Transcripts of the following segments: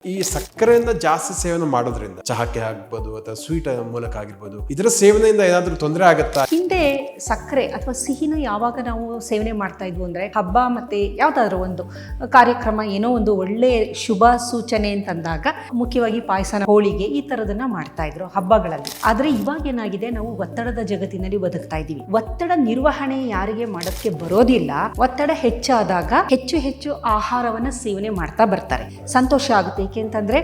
ಈ ಸಕ್ಕರೆಯನ್ನ ಜಾಸ್ತಿ ಸೇವನೆ ಮಾಡೋದ್ರಿಂದ ಚಹಾಕ್ಕೆ ಆಗ್ಬೋದು ಅಥವಾ ಸ್ವೀಟ್ ಮೂಲಕ ಆಗಿರ್ಬೋದು ಇದರ ಸೇವನೆಯಿಂದ ಏನಾದ್ರೂ ತೊಂದರೆ ಆಗುತ್ತಾ? ಹಿಂದೆ ಸಕ್ಕರೆ ಅಥವಾ ಸಿಹಿನ ಯಾವಾಗ ನಾವು ಸೇವನೆ ಮಾಡ್ತಾ ಇದ್ವು ಅಂದ್ರೆ ಹಬ್ಬ ಮತ್ತೆ ಯಾವ್ದಾದ್ರು ಒಂದು ಕಾರ್ಯಕ್ರಮ ಏನೋ ಒಂದು ಒಳ್ಳೆ ಶುಭ ಸೂಚನೆ ಅಂತಂದಾಗ ಮುಖ್ಯವಾಗಿ ಪಾಯಸ, ಹೋಳಿಗೆ ಈ ತರದನ್ನ ಮಾಡ್ತಾ ಇದ್ರು ಹಬ್ಬಗಳಲ್ಲಿ. ಆದ್ರೆ ಇವಾಗ ಏನಾಗಿದೆ, ನಾವು ಒತ್ತಡದ ಜಗತ್ತಿನಲ್ಲಿ ಬದುಕ್ತಾ ಇದ್ದೀವಿ. ಒತ್ತಡ ನಿರ್ವಹಣೆ ಯಾರಿಗೆ ಮಾಡೋದಕ್ಕೆ ಬರೋದಿಲ್ಲ. ಒತ್ತಡ ಹೆಚ್ಚಾದಾಗ ಹೆಚ್ಚು ಹೆಚ್ಚು ಆಹಾರವನ್ನ ಸೇವನೆ ಮಾಡ್ತಾ ಬರ್ತಾರೆ. ಸಂತೋಷ ಆಗುತ್ತೆ. ಏಕೆಂತಂದ್ರೆ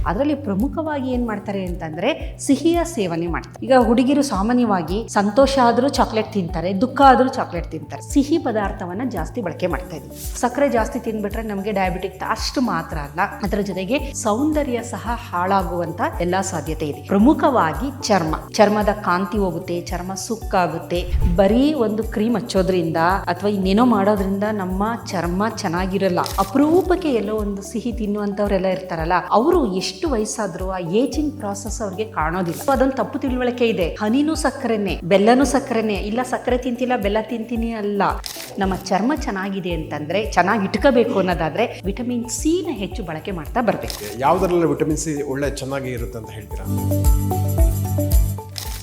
ಅದರಲ್ಲಿ ಪ್ರಮುಖವಾಗಿ ಏನ್ ಮಾಡ್ತಾರೆ ಅಂತಂದ್ರೆ ಸಿಹಿಯ ಸೇವನೆ ಮಾಡ್ತಾರೆ. ಈಗ ಹುಡುಗಿರು ಸಾಮಾನ್ಯವಾಗಿ ಸಂತೋಷ ಆದ್ರೂ ಚಾಕ್ಲೇಟ್ ತಿಂತಾರೆ, ದುಃಖ ಆದ್ರೂ ಚಾಕ್ಲೇಟ್ ತಿಂತಾರೆ. ಸಿಹಿ ಪದಾರ್ಥವನ್ನ ಜಾಸ್ತಿ ಬಳಕೆ ಮಾಡ್ತಾ ಇದ್ವಿ. ಸಕ್ಕರೆ ಜಾಸ್ತಿ ತಿಂದ್ಬಿಟ್ರೆ ನಮಗೆ ಡಯಾಬಿಟಿಕ್ ಅಷ್ಟು ಮಾತ್ರ ಅಲ್ಲ, ಅದರ ಜೊತೆಗೆ ಸೌಂದರ್ಯ ಸಹ ಹಾಳಾಗುವಂತ ಎಲ್ಲಾ ಸಾಧ್ಯತೆ ಇದೆ. ಪ್ರಮುಖವಾಗಿ ಚರ್ಮದ ಕಾಂತಿ ಹೋಗುತ್ತೆ, ಚರ್ಮ ಸುಕ್ಕಾಗುತ್ತೆ. ಬರೀ ಒಂದು ಕ್ರೀಮ್ ಹಚ್ಚೋದ್ರಿಂದ ಅಥವಾ ಇನ್ನೇನೋ ಮಾಡೋದ್ರಿಂದ ನಮ್ಮ ಚರ್ಮ ಚೆನ್ನಾಗಿರಲ್ಲ. ಅಪರೂಪಕ್ಕೆ ಎಲ್ಲೋ ಒಂದು ಸಿಹಿ ತಿನ್ನುವಂತವ್ರೆಲ್ಲ ಇರ್ತಾರಲ್ಲ, ಅವರು ಎಷ್ಟು ವಯಸ್ಸಾದ್ರೂ ಆ ಏಜಿಂಗ್ ಪ್ರಾಸೆಸ್ ಅವ್ರಿಗೆ ಕಾಣೋದಿಲ್ಲ. ಅದೊಂದು ತಪ್ಪು ತಿಳುವಳಿಕೆ ಇದೆ. ಹನಿನೂ ಸಕ್ಕರೆನೆ, ಬೆಲ್ಲನೂ ಸಕ್ಕರೆನೆ. ಇಲ್ಲ ಸಕ್ಕರೆ ತಿಂತಿಲ್ಲ ಬೆಲ್ಲ ತಿಂತೀನಿ ಅಲ್ಲ. ನಮ್ಮ ಚರ್ಮ ಚೆನ್ನಾಗಿದೆ ಅಂತಂದ್ರೆ, ಚೆನ್ನಾಗಿ ಇಟ್ಕೋಬೇಕು ಅನ್ನೋದಾದ್ರೆ ವಿಟಮಿನ್ ಸಿ ನ ಹೆಚ್ಚು ಬಳಕೆ ಮಾಡ್ತಾ ಬರ್ಬೇಕು. ಯಾವ್ದ್ರಲ್ಲಿ ವಿಟಮಿನ್ ಸಿ ಒಳ್ಳೆ ಚೆನ್ನಾಗಿ ಇರುತ್ತೆ ಅಂತ ಹೇಳ್ತೀರಾ?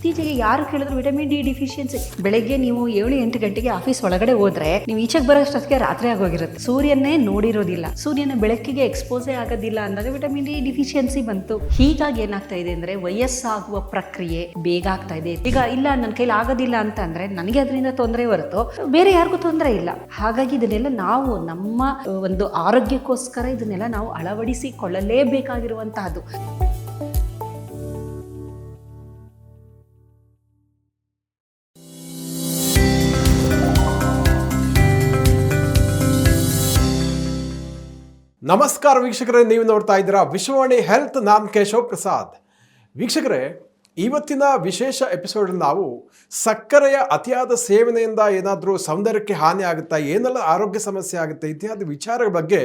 ಇತ್ತೀಚೆಗೆ ಯಾರು ಕೇಳಿದ್ರು ವಿಟಮಿನ್ ಡಿ ಡಿಫಿಷಿಯನ್ಸಿ. ಬೆಳಗ್ಗೆ ನೀವು 7-8 ಗಂಟೆಗೆ ಆಫೀಸ್ ಒಳಗಡೆ ಹೋದ್ರೆ ನೀವು ಈಚೆಗೆ ಬರೋಷ್ಟೊತ್ತಿಗೆ ರಾತ್ರಿ ಆಗೋಗಿರುತ್ತೆ. ಸೂರ್ಯನ್ನೇ ನೋಡಿರೋದಿಲ್ಲ, ಸೂರ್ಯನ ಬೆಳಕಿಗೆ ಎಕ್ಸ್ಪೋಸೇ ಆಗೋದಿಲ್ಲ ಅಂದಾಗ ವಿಟಮಿನ್ ಡಿ ಡಿಫಿಷಿಯನ್ಸಿ ಬಂತು. ಹೀಗಾಗಿ ಏನಾಗ್ತಾ ಇದೆ ಅಂದ್ರೆ ವಯಸ್ಸಾಗುವ ಪ್ರಕ್ರಿಯೆ ಬೇಗ ಆಗ್ತಾ ಇದೆ. ಈಗ ಇಲ್ಲ ನನ್ನ ಕೈಲಿ ಆಗೋದಿಲ್ಲ ಅಂತ ಅಂದ್ರೆ ನನಗೆ ಅದರಿಂದ ತೊಂದರೆ ಹೊರತು ಬೇರೆ ಯಾರಿಗೂ ತೊಂದರೆ ಇಲ್ಲ. ಹಾಗಾಗಿ ಇದನ್ನೆಲ್ಲ ನಾವು ನಮ್ಮ ಒಂದು ಆರೋಗ್ಯಕ್ಕೋಸ್ಕರ ಇದನ್ನೆಲ್ಲ ನಾವು ಅಳವಡಿಸಿಕೊಳ್ಳಲೇಬೇಕಾಗಿರುವಂತಹದ್ದು. ನಮಸ್ಕಾರ ವೀಕ್ಷಕರೇ, ನೀವು ನೋಡ್ತಾ ಇದ್ದೀರಾ ವಿಶ್ವವಾಣಿ ಹೆಲ್ತ್. ನಾನು ಕೇಶವ್ ಪ್ರಸಾದ್. ವೀಕ್ಷಕರೇ, ಇವತ್ತಿನ ವಿಶೇಷ ಎಪಿಸೋಡ್ ನಾವು ಸಕ್ಕರೆಯ ಅತಿಯಾದ ಸೇವನೆಯಿಂದ ಏನಾದರೂ ಸೌಂದರ್ಯಕ್ಕೆ ಹಾನಿ ಆಗುತ್ತಾ, ಏನೆಲ್ಲ ಆರೋಗ್ಯ ಸಮಸ್ಯೆ ಆಗುತ್ತೆ ಇತ್ಯಾದಿ ವಿಚಾರಗಳ ಬಗ್ಗೆ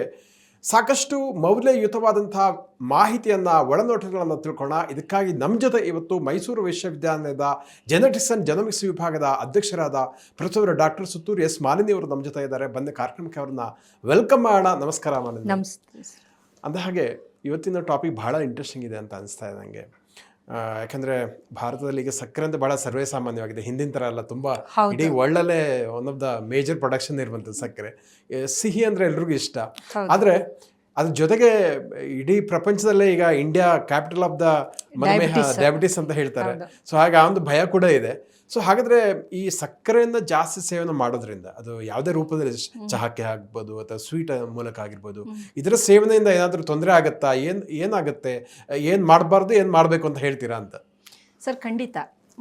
ಸಾಕಷ್ಟು ಮೌಲ್ಯಯುತವಾದಂತಹ ಮಾಹಿತಿಯನ್ನು, ಒಳನೋಟಗಳನ್ನು ತಿಳ್ಕೊಳ್ಳೋಣ. ಇದಕ್ಕಾಗಿ ನಮ್ಮ ಜೊತೆ ಇವತ್ತು ಮೈಸೂರು ವಿಶ್ವವಿದ್ಯಾಲಯದ ಜೆನೆಟಿಕ್ಸ್ ಆ್ಯಂಡ್ ಜೆನೋಮಿಕ್ಸ್ ವಿಭಾಗದ ಅಧ್ಯಕ್ಷರಾದ professor doctor Suttur S Malini ಅವರು ನಮ್ಮ ಜೊತೆ ಇದ್ದಾರೆ. ಬಂದ ಕಾರ್ಯಕ್ರಮಕ್ಕೆ ಅವ್ರನ್ನ ವೆಲ್ಕಮ್ ಮಾಡೋಣ. ನಮಸ್ಕಾರ ಮಾಲಿನಿ. ನಮಸ್ತೆ. ಅಂದ ಹಾಗೆ ಇವತ್ತಿನ ಟಾಪಿಕ್ ಬಹಳ ಇಂಟ್ರೆಸ್ಟಿಂಗ್ ಇದೆ ಅಂತ ಅನಿಸ್ತಾ ಇದೆ ನನಗೆ. ಯಾಕಂದರೆ ಭಾರತದಲ್ಲಿ ಈಗ ಸಕ್ಕರೆ ಅಂತ ಭಾಳ ಸರ್ವೇ ಸಾಮಾನ್ಯವಾಗಿದೆ. ಹಿಂದಿನ ಥರ ಅಲ್ಲ, ತುಂಬ ಇಡೀ ವರ್ಲ್ಡಲ್ಲೇ one of the major production ಇರುವಂಥದ್ದು ಸಕ್ಕರೆ. ಸಿಹಿ ಅಂದರೆ ಎಲ್ರಿಗೂ ಇಷ್ಟ. ಆದರೆ ಅದ್ರ ಜೊತೆಗೆ ಇಡೀ ಪ್ರಪಂಚದಲ್ಲೇ ಈಗ ಇಂಡಿಯಾ ಕ್ಯಾಪಿಟಲ್ ಆಫ್ ದ ಮಧುಮೇಹ, ಡಯಾಬಿಟಿಸ್ ಅಂತ ಹೇಳ್ತಾರೆ. ಸೊ ಹಾಗೆ ಆ ಒಂದು ಭಯ ಕೂಡ ಇದೆ. ಸೊ ಹಾಗಾದರೆ ಈ ಸಕ್ಕರೆಯನ್ನು ಜಾಸ್ತಿ ಸೇವನೆ ಮಾಡೋದ್ರಿಂದ, ಅದು ಯಾವುದೇ ರೂಪದಲ್ಲಿ ಚಹಾಕ್ಕೆ ಆಗ್ಬೋದು ಅಥವಾ ಸ್ವೀಟ್ ಮೂಲಕ ಆಗಿರ್ಬೋದು, ಇದರ ಸೇವನೆಯಿಂದ ಏನಾದರೂ ತೊಂದರೆ ಆಗುತ್ತಾ? ಏನಾಗುತ್ತೆ, ಏನು ಮಾಡಬಾರ್ದು, ಏನು ಮಾಡಬೇಕು ಅಂತ ಹೇಳ್ತೀರಾ ಅಂತ? ಸರ್, ಖಂಡಿತ.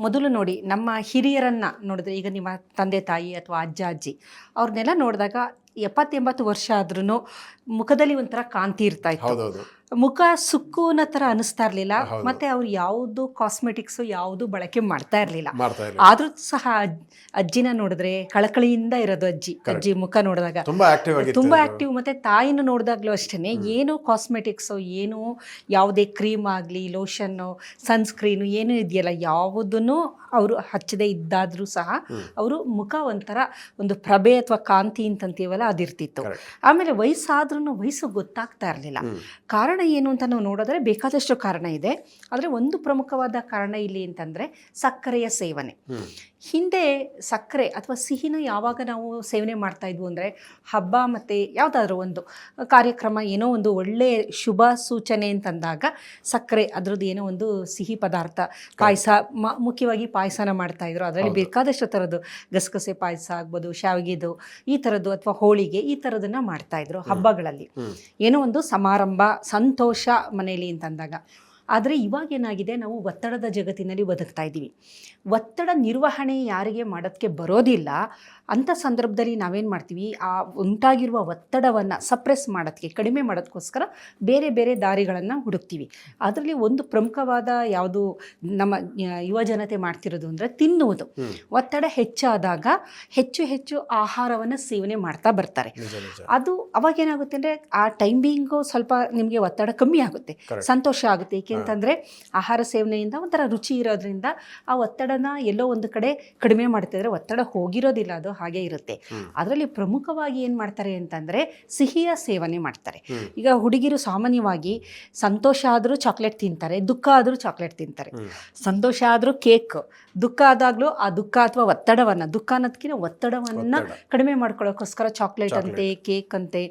ಮೊದಲು ನೋಡಿ, ನಮ್ಮ ಹಿರಿಯರನ್ನ ನೋಡಿದ್ರೆ, ಈಗ ನಿಮ್ಮ ತಂದೆ ತಾಯಿ ಅಥವಾ ಅಜ್ಜ ಅಜ್ಜಿ ಅವ್ರನ್ನೆಲ್ಲ ನೋಡಿದಾಗ 70-80 ವರ್ಷ ಆದ್ರೂ ಮುಖದಲ್ಲಿ ಒಂಥರ ಕಾಂತಿ ಇರ್ತಾ ಇತ್ತು. ಮುಖ ಸುಕ್ಕುನ ತರ ಅನಿಸ್ತಾ ಇರ್ಲಿಲ್ಲ. ಮತ್ತೆ ಅವ್ರು ಯಾವುದು ಕಾಸ್ಮೆಟಿಕ್ಸ್ ಯಾವುದು ಬಳಕೆ ಮಾಡ್ತಾ ಇರ್ಲಿಲ್ಲ. ಆದ್ರೂ ಸಹ ಅಜ್ಜಿನ ನೋಡಿದ್ರೆ ಕಳಕಳಿಯಿಂದ ಇರೋದು. ಅಜ್ಜಿ ಮುಖ ನೋಡಿದಾಗ ತುಂಬಾ ಆಕ್ಟಿವ್. ಮತ್ತೆ ತಾಯಿನ ನೋಡಿದಾಗ್ಲೂ ಅಷ್ಟೇನೆ, ಏನು ಕಾಸ್ಮೆಟಿಕ್ಸ್, ಏನು ಯಾವುದೇ ಕ್ರೀಮ್ ಆಗ್ಲಿ, ಲೋಷನ್, ಸನ್ಸ್ಕ್ರೀನ್ ಏನು ಇದೆಯಲ್ಲ, ಯಾವುದನ್ನು ಅವರು ಹಚ್ಚದೆ ಇದ್ದಾದ್ರೂ ಸಹ ಅವರು ಮುಖ ಒಂಥರ ಒಂದು ಪ್ರಭೆ ಅಥವಾ ಕಾಂತಿ ಅಂತಂತೀವಲ್ಲ ಅದಿರ್ತಿತ್ತು. ಆಮೇಲೆ ವಯಸ್ಸಾದ್ರೂ ವಯಸ್ಸು ಗೊತ್ತಾಗ್ತಾ ಇರಲಿಲ್ಲ. ಕಾರಣ ಏನು ಅಂತ ನಾವು ನೋಡಿದ್ರೆ ಬೇಕಾದಷ್ಟು ಕಾರಣ ಇದೆ. ಆದರೆ ಒಂದು ಪ್ರಮುಖವಾದ ಕಾರಣ ಇಲ್ಲಿ ಅಂತಂದ್ರೆ ಸಕ್ಕರೆಯ ಸೇವನೆ. ಹಿಂದೆ ಸಕ್ಕರೆ ಅಥವಾ ಸಿಹಿನ ಯಾವಾಗ ನಾವು ಸೇವನೆ ಮಾಡ್ತಾ ಇದ್ವು ಅಂದ್ರೆ ಹಬ್ಬ ಮತ್ತೆ ಯಾವ್ದಾದ್ರು ಒಂದು ಕಾರ್ಯಕ್ರಮ ಏನೋ ಒಂದು ಒಳ್ಳೆ ಶುಭ ಸೂಚನೆ ಅಂತಂದಾಗ ಸಕ್ಕರೆ ಅದರದ್ದು ಏನೋ ಒಂದು ಸಿಹಿ ಪದಾರ್ಥ, ಪಾಯಸ, ಮುಖ್ಯವಾಗಿ ಪಾಯಸನ ಮಾಡ್ತಾ ಇದ್ರು. ಅದರಲ್ಲಿ ಬೇಕಾದಷ್ಟು ಥರದ್ದು ಗಸಗಸೆ ಪಾಯಸ ಆಗ್ಬೋದು, ಶಾವಿಗೆದು ಈ ಥರದ್ದು, ಅಥವಾ ಹೋಳಿಗೆ ಈ ಥರದನ್ನ ಮಾಡ್ತಾ ಇದ್ರು ಹಬ್ಬಗಳಲ್ಲಿ. ಏನೋ ಒಂದು ಸಮಾರಂಭ, ಸಂತೋಷ ಮನೆಯಲ್ಲಿ ಅಂತಂದಾಗ. ಆದರೆ ಇವಾಗ ಏನಾಗಿದೆ, ನಾವು ಒತ್ತಡದ ಜಗತ್ತಿನಲ್ಲಿ ಬದುಕ್ತಾ ಇದ್ದೀವಿ. ಒತ್ತಡ ನಿರ್ವಹಣೆ ಯಾರಿಗೆ ಮಾಡೋದಕ್ಕೆ ಬರೋದಿಲ್ಲ. ಅಂಥ ಸಂದರ್ಭದಲ್ಲಿ ನಾವೇನು ಮಾಡ್ತೀವಿ, ಆ ಉಂಟಾಗಿರುವ ಒತ್ತಡವನ್ನು ಸಪ್ರೆಸ್ ಮಾಡೋದಕ್ಕೆ, ಕಡಿಮೆ ಮಾಡೋದಕ್ಕೋಸ್ಕರ ಬೇರೆ ಬೇರೆ ದಾರಿಗಳನ್ನು ಹುಡುಕ್ತೀವಿ. ಅದರಲ್ಲಿ ಒಂದು ಪ್ರಮುಖವಾದ ಯಾವುದು ನಮ್ಮ ಯುವ ಜನತೆ ಮಾಡ್ತಿರೋದು ಅಂದರೆ ತಿನ್ನುವುದು. ಒತ್ತಡ ಹೆಚ್ಚಾದಾಗ ಹೆಚ್ಚು ಹೆಚ್ಚು ಆಹಾರವನ್ನು ಸೇವನೆ ಮಾಡ್ತಾ ಬರ್ತಾರೆ. ಅದು ಅವಾಗೇನಾಗುತ್ತೆ ಅಂದರೆ ಆ ಟೈಮಿಂಗು ಸ್ವಲ್ಪ ನಿಮಗೆ ಒತ್ತಡ ಕಮ್ಮಿ ಆಗುತ್ತೆ, ಸಂತೋಷ ಆಗುತ್ತೆ. ಅಂತಂದರೆ ಆಹಾರ ಸೇವನೆಯಿಂದ ಒಂಥರ ರುಚಿ ಇರೋದ್ರಿಂದ ಆ ಒತ್ತಡನ ಎಲ್ಲೋ ಒಂದು ಕಡೆ ಕಡಿಮೆ ಮಾಡ್ತಿದ್ರೆ ಒತ್ತಡ ಹೋಗಿರೋದಿಲ್ಲ, ಅದು ಹಾಗೆ ಇರುತ್ತೆ. ಅದರಲ್ಲಿ ಪ್ರಮುಖವಾಗಿ ಏನು ಮಾಡ್ತಾರೆ ಅಂತಂದರೆ ಸಿಹಿಯ ಸೇವನೆ ಮಾಡ್ತಾರೆ. ಈಗ ಹುಡುಗಿರು ಸಾಮಾನ್ಯವಾಗಿ ಸಂತೋಷ ಆದರೂ ಚಾಕ್ಲೇಟ್ ತಿಂತಾರೆ, ದುಃಖ ಆದರೂ ಚಾಕ್ಲೇಟ್ ತಿಂತಾರೆ. ಸಂತೋಷ ಆದರೂ ಕೇಕ್, ದುಃಖ ಆದಾಗಲೂ ಆ ದುಃಖ ಅಥವಾ ಒತ್ತಡವನ್ನು, ದುಃಖ ಅನ್ನೋದಕ್ಕಿಂತ ಒತ್ತಡವನ್ನು ಕಡಿಮೆ ಮಾಡ್ಕೊಳ್ಳೋಕ್ಕೋಸ್ಕರ ಚಾಕ್ಲೇಟ್ ಅಂತೆ, ಕೇಕ್ ಅಂತೆ,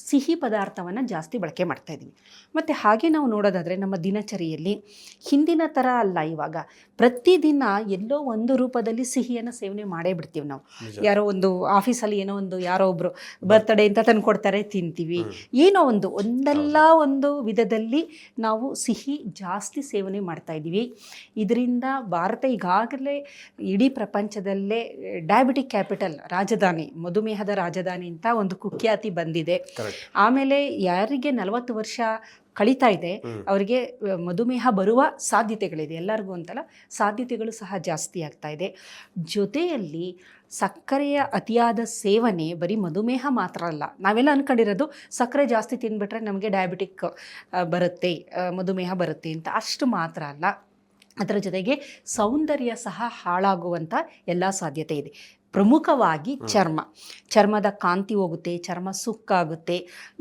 ಸಿಹಿ ಪದಾರ್ಥವನ್ನು ಜಾಸ್ತಿ ಬಳಕೆ ಮಾಡ್ತಾ ಇದ್ದೀವಿ. ಮತ್ತು ಹಾಗೆ ನಾವು ನೋಡೋದಾದರೆ ನಮ್ಮ ದಿನಚರಿಯಲ್ಲಿ ಹಿಂದಿನ ಥರ ಅಲ್ಲ, ಇವಾಗ ಪ್ರತಿದಿನ ಎಲ್ಲೋ ಒಂದು ರೂಪದಲ್ಲಿ ಸಿಹಿಯನ್ನು ಸೇವನೆ ಮಾಡೇ ಬಿಡ್ತೀವಿ ನಾವು. ಯಾರೋ ಒಂದು ಆಫೀಸಲ್ಲಿ ಏನೋ ಒಂದು ಯಾರೋ ಒಬ್ಬರು ಬರ್ತ್ಡೇ ಅಂತ ತಂದು ಕೊಡ್ತಾರೆ, ತಿಂತೀವಿ. ಏನೋ ಒಂದಲ್ಲ ಒಂದು ವಿಧದಲ್ಲಿ ನಾವು ಸಿಹಿ ಜಾಸ್ತಿ ಸೇವನೆ ಮಾಡ್ತಾ ಇದ್ದೀವಿ. ಇದರಿಂದ ಭಾರತ ಈಗಾಗಲೇ ಇಡೀ ಪ್ರಪಂಚದಲ್ಲೇ ಡಯಾಬಿಟಿಕ್ ಕ್ಯಾಪಿಟಲ್, ರಾಜಧಾನಿ, ಮಧುಮೇಹದ ರಾಜಧಾನಿ ಅಂತ ಒಂದು ಕುಖ್ಯಾತಿ ಬಂದಿದೆ. ಆಮೇಲೆ ಯಾರಿಗೆ 40 ವರ್ಷ ಕಳೀತಾ ಇದೆ ಅವರಿಗೆ ಮಧುಮೇಹ ಬರುವ ಸಾಧ್ಯತೆಗಳಿದೆ. ಎಲ್ಲರಿಗೂ ಅಂತಲ್ಲ, ಸಾಧ್ಯತೆಗಳು ಸಹ ಜಾಸ್ತಿ ಆಗ್ತಾ ಇದೆ. ಜೊತೆಯಲ್ಲಿ ಸಕ್ಕರೆಯ ಅತಿಯಾದ ಸೇವನೆ ಬರೀ ಮಧುಮೇಹ ಮಾತ್ರ ಅಲ್ಲ. ನಾವೆಲ್ಲ ಅಂದ್ಕೊಂಡಿರೋದು ಸಕ್ಕರೆ ಜಾಸ್ತಿ ತಿಂದ್ಬಿಟ್ರೆ ನಮಗೆ ಡಯಾಬಿಟಿಕ್ ಬರುತ್ತೆ, ಮಧುಮೇಹ ಬರುತ್ತೆ ಅಂತ. ಅಷ್ಟು ಮಾತ್ರ ಅಲ್ಲ, ಅದರ ಜೊತೆಗೆ ಸೌಂದರ್ಯ ಸಹ ಹಾಳಾಗುವಂಥ ಎಲ್ಲ ಸಾಧ್ಯತೆ ಇದೆ. ಪ್ರಮುಖವಾಗಿ ಚರ್ಮದ ಕಾಂತಿ ಹೋಗುತ್ತೆ, ಚರ್ಮ ಸುಕ್ಕಾಗುತ್ತೆ,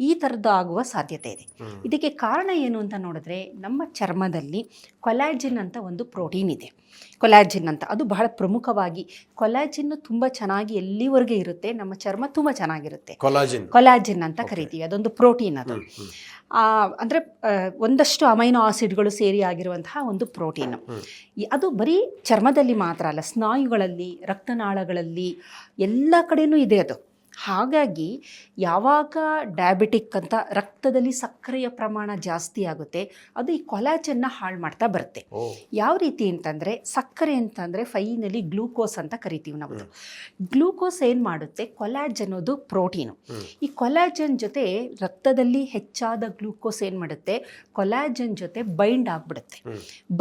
ಈ ಥರದ್ದು ಆಗುವ ಸಾಧ್ಯತೆ ಇದೆ. ಇದಕ್ಕೆ ಕಾರಣ ಏನು ಅಂತ ನೋಡಿದ್ರೆ, ನಮ್ಮ ಚರ್ಮದಲ್ಲಿ ಕೊಲಾಜಿನ್ ಅಂತ ಒಂದು ಪ್ರೋಟೀನ್ ಇದೆ. ಕೊಲಾಜಿನ್ ಅಂತ ಅದು ಬಹಳ ಪ್ರಮುಖವಾಗಿ, ಕೊಲಾಜಿನ್ ತುಂಬ ಚೆನ್ನಾಗಿ ಎಲ್ಲಿವರೆಗೆ ಇರುತ್ತೆ ನಮ್ಮ ಚರ್ಮ ತುಂಬ ಚೆನ್ನಾಗಿರುತ್ತೆ. ಕೊಲಾಜಿನ್ ಅಂತ ಕರಿತೀವಿ, ಅದೊಂದು ಪ್ರೋಟೀನ್. ಅದು ಅಂದರೆ ಒಂದಷ್ಟು ಅಮೈನೋ ಆಸಿಡ್ಗಳು ಸೇರಿ ಆಗಿರುವಂತಹ ಒಂದು ಪ್ರೋಟೀನು. ಅದು ಬರೀ ಚರ್ಮದಲ್ಲಿ ಮಾತ್ರ ಅಲ್ಲ, ಸ್ನಾಯುಗಳಲ್ಲಿ, ರಕ್ತನಾಳಗಳಲ್ಲಿ ಎಲ್ಲ ಕಡೆಯೂ ಇದೆ ಅದು. ಹಾಗಾಗಿ ಯಾವಾಗ ಡಯಾಬಿಟಿಕ್ ಅಂತ ರಕ್ತದಲ್ಲಿ ಸಕ್ಕರೆಯ ಪ್ರಮಾಣ ಜಾಸ್ತಿ ಆಗುತ್ತೆ, ಅದು ಈ ಕೊಲಾಜನ್ನ ಹಾಳು ಮಾಡ್ತಾ ಬರುತ್ತೆ. ಯಾವ ರೀತಿ ಅಂತಂದರೆ, ಸಕ್ಕರೆ ಅಂತಂದರೆ ಫೈನಲಿ ಗ್ಲೂಕೋಸ್ ಅಂತ ಕರಿತೀವಿ ನಾವು. ಗ್ಲೂಕೋಸ್ ಏನು ಮಾಡುತ್ತೆ, ಕೊಲಾಜ್ ಅನ್ನೋದು ಪ್ರೋಟೀನು. ಈ ಕೊಲಾಜನ್ ಜೊತೆ ರಕ್ತದಲ್ಲಿ ಹೆಚ್ಚಾದ ಗ್ಲೂಕೋಸ್ ಏನು ಮಾಡುತ್ತೆ, ಕೊಲಾಜನ್ ಜೊತೆ ಬೈಂಡ್ ಆಗಿಬಿಡುತ್ತೆ.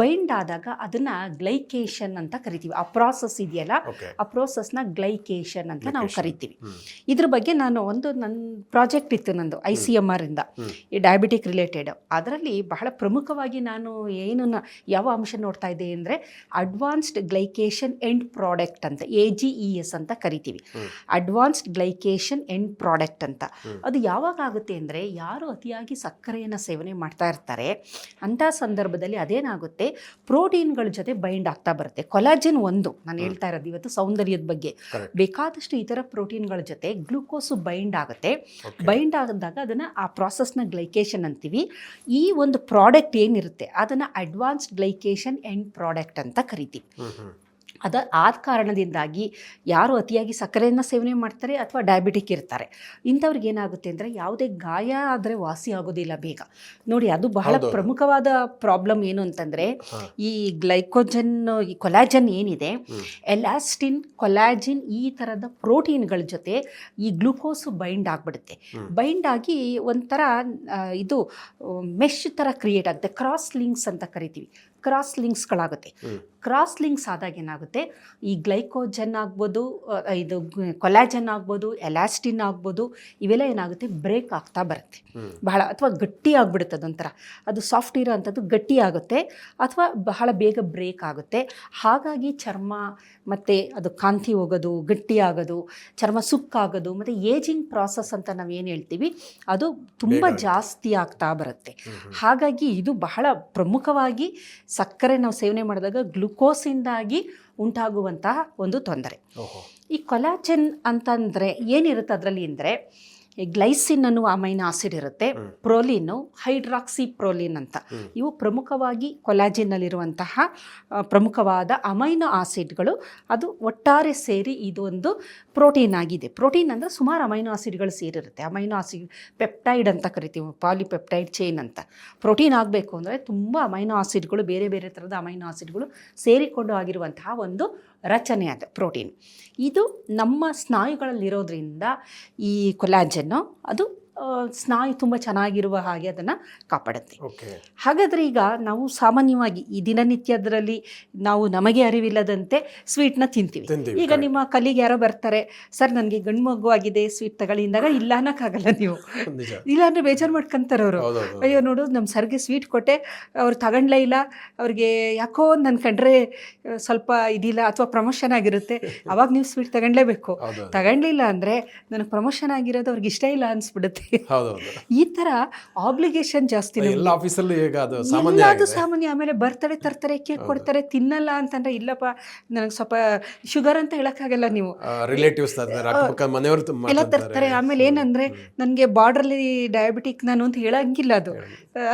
ಬೈಂಡ್ ಆದಾಗ ಅದನ್ನು ಗ್ಲೈಕೇಷನ್ ಅಂತ ಕರಿತೀವಿ. ಆ ಪ್ರಾಸೆಸ್ ಇದೆಯಲ್ಲ, ಆ ಪ್ರೋಸೆಸ್ನ ಗ್ಲೈಕೇಷನ್ ಅಂತ ನಾವು ಕರಿತೀವಿ. ಇದ್ರ ಬಗ್ಗೆ ನನ್ನ ಪ್ರಾಜೆಕ್ಟ್ ಇತ್ತು, ನಂದು ICMR ಇಂದ, ಈ ಡಯಾಬಿಟಿಕ್ ರಿಲೇಟೆಡ್. ಅದರಲ್ಲಿ ಬಹಳ ಪ್ರಮುಖವಾಗಿ ನಾನು ಯಾವ ಅಂಶ ನೋಡ್ತಾ ಇದ್ದೆ ಅಂದರೆ, ಅಡ್ವಾನ್ಸ್ಡ್ ಗ್ಲೈಕೇಷನ್ ಎಂಡ್ ಪ್ರಾಡಕ್ಟ್ ಅಂತ, AGES ಅಂತ ಕರಿತೀವಿ. ಅಡ್ವಾನ್ಸ್ಡ್ ಗ್ಲೈಕೇಷನ್ ಎಂಡ್ ಪ್ರಾಡಕ್ಟ್ ಅಂತ. ಅದು ಯಾವಾಗ ಆಗುತ್ತೆ ಅಂದರೆ, ಯಾರು ಅತಿಯಾಗಿ ಸಕ್ಕರೆಯನ್ನು ಸೇವನೆ ಮಾಡ್ತಾ ಇರ್ತಾರೆ ಅಂಥ ಸಂದರ್ಭದಲ್ಲಿ ಅದೇನಾಗುತ್ತೆ, ಪ್ರೋಟೀನ್ಗಳ ಜೊತೆ ಬೈಂಡ್ ಆಗ್ತಾ ಬರುತ್ತೆ. ಕೊಲಾಜಿನ್ ಒಂದು, ನಾನು ಹೇಳ್ತಾ ಇರೋದು ಇವತ್ತು ಸೌಂದರ್ಯದ ಬಗ್ಗೆ. ಬೇಕಾದಷ್ಟು ಇತರ ಪ್ರೋಟೀನ್ಗಳ ಜೊತೆ ಗ್ಲೂಕೋಸು ಬೈಂಡ್ ಆಗುತ್ತೆ. ಬೈಂಡ್ ಆದಾಗ ಅದನ್ನು, ಆ ಪ್ರಾಸೆಸ್ನ ಗ್ಲೈಕೇಷನ್ ಅಂತೀವಿ. ಈ ಒಂದು ಪ್ರಾಡಕ್ಟ್ ಏನಿರುತ್ತೆ ಅದನ್ನು ಅಡ್ವಾನ್ಸ್ಡ್ ಗ್ಲೈಕೇಷನ್ ಎಂಡ್ ಪ್ರಾಡಕ್ಟ್ ಅಂತ ಕರಿತೀವಿ. ಆದ ಕಾರಣದಿಂದಾಗಿ ಯಾರು ಅತಿಯಾಗಿ ಸಕ್ಕರೆಯನ್ನು ಸೇವನೆ ಮಾಡ್ತಾರೆ ಅಥವಾ ಡಯಾಬಿಟಿಕ್ ಇರ್ತಾರೆ, ಇಂಥವ್ರಿಗೆ ಏನಾಗುತ್ತೆ ಅಂದರೆ, ಯಾವುದೇ ಗಾಯ ಆದರೆ ವಾಸಿ ಆಗೋದಿಲ್ಲ ಬೇಗ. ನೋಡಿ, ಅದು ಬಹಳ ಪ್ರಮುಖವಾದ ಪ್ರಾಬ್ಲಮ್. ಏನು ಅಂತಂದರೆ, ಈ ಈ ಕೊಲಾಜನ್ ಏನಿದೆ, ಎಲಾಸ್ಟಿನ್, ಕೊಲಾಜಿನ್, ಈ ಥರದ ಪ್ರೋಟೀನ್ಗಳ ಜೊತೆ ಈ ಗ್ಲೂಕೋಸು ಬೈಂಡ್ ಆಗಿಬಿಡುತ್ತೆ. ಬೈಂಡ್ ಆಗಿ ಒಂಥರ ಇದು ಮೆಶ್ ಥರ ಕ್ರಿಯೇಟ್ ಆಗುತ್ತೆ. ಕ್ರಾಸ್ ಲಿಂಕ್ಸ್ ಅಂತ ಕರಿತೀವಿ. ಕ್ರಾಸ್ ಲಿಂಕ್ಸ್ಗಳಾಗುತ್ತೆ. ಕ್ರಾಸ್ ಲಿಂಕ್ಸ್ ಆದಾಗ ಏನಾಗುತ್ತೆ, ಈ ಗ್ಲೈಕೋಜನ್ ಆಗ್ಬೋದು, ಇದು ಕೊಲಾಜನ್ ಆಗ್ಬೋದು, ಎಲಾಸ್ಟಿನ್ ಆಗ್ಬೋದು, ಇವೆಲ್ಲ ಏನಾಗುತ್ತೆ, ಬ್ರೇಕ್ ಆಗ್ತಾ ಬರುತ್ತೆ ಬಹಳ, ಅಥವಾ ಗಟ್ಟಿ ಆಗಿಬಿಡುತ್ತೆ. ಅದೊಂಥರ ಅದು ಸಾಫ್ಟ್ ಇರೋ ಅಂಥದ್ದು ಗಟ್ಟಿ ಆಗುತ್ತೆ, ಅಥವಾ ಬಹಳ ಬೇಗ ಬ್ರೇಕ್ ಆಗುತ್ತೆ. ಹಾಗಾಗಿ ಚರ್ಮ ಮತ್ತು ಅದು ಕಾಂತಿ ಹೋಗೋದು, ಗಟ್ಟಿ ಆಗೋದು, ಚರ್ಮ ಸುಕ್ಕಾಗೋದು, ಮತ್ತು ಏಜಿಂಗ್ ಪ್ರಾಸೆಸ್ ಅಂತ ನಾವು ಏನು ಹೇಳ್ತೀವಿ ಅದು ತುಂಬ ಜಾಸ್ತಿ ಆಗ್ತಾ ಬರುತ್ತೆ. ಹಾಗಾಗಿ ಇದು ಬಹಳ ಪ್ರಮುಖವಾಗಿ ಸಕ್ಕರೆ ನಾವು ಸೇವನೆ ಮಾಡಿದಾಗ ಗ್ಲುಕೋಸಿಂದಾಗಿ ಉಂಟಾಗುವಂತಹ ಒಂದು ತೊಂದರೆ. ಈ ಕೊಲಾಜನ್ ಅಂತಂದರೆ ಏನಿರುತ್ತೆ ಅದರಲ್ಲಿ ಅಂದರೆ, ಗ್ಲೈಸಿನ್ ಅನ್ನುವ ಅಮೈನೋ ಆಸಿಡ್ ಇರುತ್ತೆ, ಪ್ರೋಲಿನು, ಹೈಡ್ರಾಕ್ಸಿ ಪ್ರೋಲಿನ್ ಅಂತ. ಇವು ಪ್ರಮುಖವಾಗಿ ಕೊಲಾಜಿನ್ನಲ್ಲಿರುವಂತಹ ಪ್ರಮುಖವಾದ ಅಮೈನೋ ಆಸಿಡ್ಗಳು. ಅದು ಒಟ್ಟಾರೆ ಸೇರಿ ಇದೊಂದು ಪ್ರೋಟೀನ್ ಆಗಿದೆ. ಪ್ರೋಟೀನ್ ಅಂದರೆ ಸುಮಾರು ಅಮೈನೋ ಆಸಿಡ್ಗಳು ಸೇರಿರುತ್ತೆ. ಅಮೈನೋ ಆಸಿಡ್ ಪೆಪ್ಟೈಡ್ ಅಂತ ಕರಿತೀವಿ, ಪಾಲಿಪೆಪ್ಟೈಡ್ ಚೈನ್ ಅಂತ. ಪ್ರೋಟೀನ್ ಆಗಬೇಕು ಅಂದರೆ ತುಂಬ ಅಮೈನೋ ಆಸಿಡ್ಗಳು, ಬೇರೆ ಬೇರೆ ಥರದ ಅಮೈನೋ ಆಸಿಡ್ಗಳು ಸೇರಿಕೊಂಡು ಆಗಿರುವಂತಹ ಒಂದು ರಚನೆ ಅದು ಪ್ರೋಟೀನ್. ಇದು ನಮ್ಮ ಸ್ನಾಯುಗಳಲ್ಲಿರೋದ್ರಿಂದ ಈ ಕೊಲಾಜನ್ನು ಅದು ಸ್ನಾಯು ತುಂಬ ಚೆನ್ನಾಗಿರುವ ಹಾಗೆ ಅದನ್ನು ಕಾಪಾಡುತ್ತೆ. ಓಕೆ. ಹಾಗಾದರೆ ಈಗ ನಾವು ಸಾಮಾನ್ಯವಾಗಿ ಈ ದಿನನಿತ್ಯದರಲ್ಲಿ ನಾವು ನಮಗೆ ಅರಿವಿಲ್ಲದಂತೆ ಸ್ವೀಟ್ನ ತಿಂತೀವಿ. ಈಗ ನಿಮ್ಮ ಕಲಿಗೆ ಯಾರೋ ಬರ್ತಾರೆ, ಸರ್ ನನಗೆ ಗಂಡು ಮಗು ಆಗಿದೆ ಸ್ವೀಟ್ ತಗೊಳ್ಳಿ ಅಂದಾಗ ಇಲ್ಲ ಅನ್ನೋಕ್ಕಾಗಲ್ಲ ನೀವು. ಇಲ್ಲ ಅಂದರೆ ಬೇಜಾರು ಮಾಡ್ಕೊಂತಾರೆ ಅವರು. ಅಯ್ಯೋ ನೋಡು ನಮ್ಮ ಸರ್ಗೆ ಸ್ವೀಟ್ ಕೊಟ್ಟೆ, ಅವ್ರು ತಗೊಂಡ್ಲೇ ಇಲ್ಲ, ಅವ್ರಿಗೆ ಯಾಕೋ ನನ್ನ ಕಂಡ್ರೆ ಸ್ವಲ್ಪ ಇದಿಲ್ಲ ಅಥವಾ ಪ್ರಮೋಷನ್ ಆಗಿರುತ್ತೆ, ಅವಾಗ ನೀವು ಸ್ವೀಟ್ ತಗೊಂಡ್ಲೇಬೇಕು. ತಗೊಂಡ್ಲಿಲ್ಲ ಅಂದರೆ ನನಗೆ ಪ್ರಮೋಷನ್ ಆಗಿರೋದು ಅವ್ರಿಗೆ ಇಷ್ಟ ಇಲ್ಲ ಅನಿಸ್ಬಿಡುತ್ತೆ. ಈ ಥರ ಆಬ್ಲಿಗೇಷನ್ ಜಾಸ್ತಿ ಎಲ್ಲ ಆಫೀಸಲ್ಲೂ ಈಗ ಅದು ಸಾಮಾನ್ಯ. ಆಮೇಲೆ ಬರ್ತಡೆ ತರ್ತಾರೆ, ಕೇಕ್ ಕೊಡ್ತಾರೆ, ತಿನ್ನಲ್ಲ ಅಂತಂದ್ರೆ ಇಲ್ಲಪ್ಪ ನನಗೆ ಸ್ವಲ್ಪ ಶುಗರ್ ಅಂತ ಹೇಳಕ್ಕಾಗಲ್ಲ. ನೀವು ರಿಲೇಟಿವ್ಸ್ ಎಲ್ಲ ತರ್ತಾರೆ. ಆಮೇಲೆ ಏನಂದ್ರೆ ನನಗೆ ಬಾರ್ಡ್ರಲ್ಲಿ ಡಯಾಬಿಟಿಕ್ ನಾನು ಅಂತ ಹೇಳಂಗಿಲ್ಲ ಅದು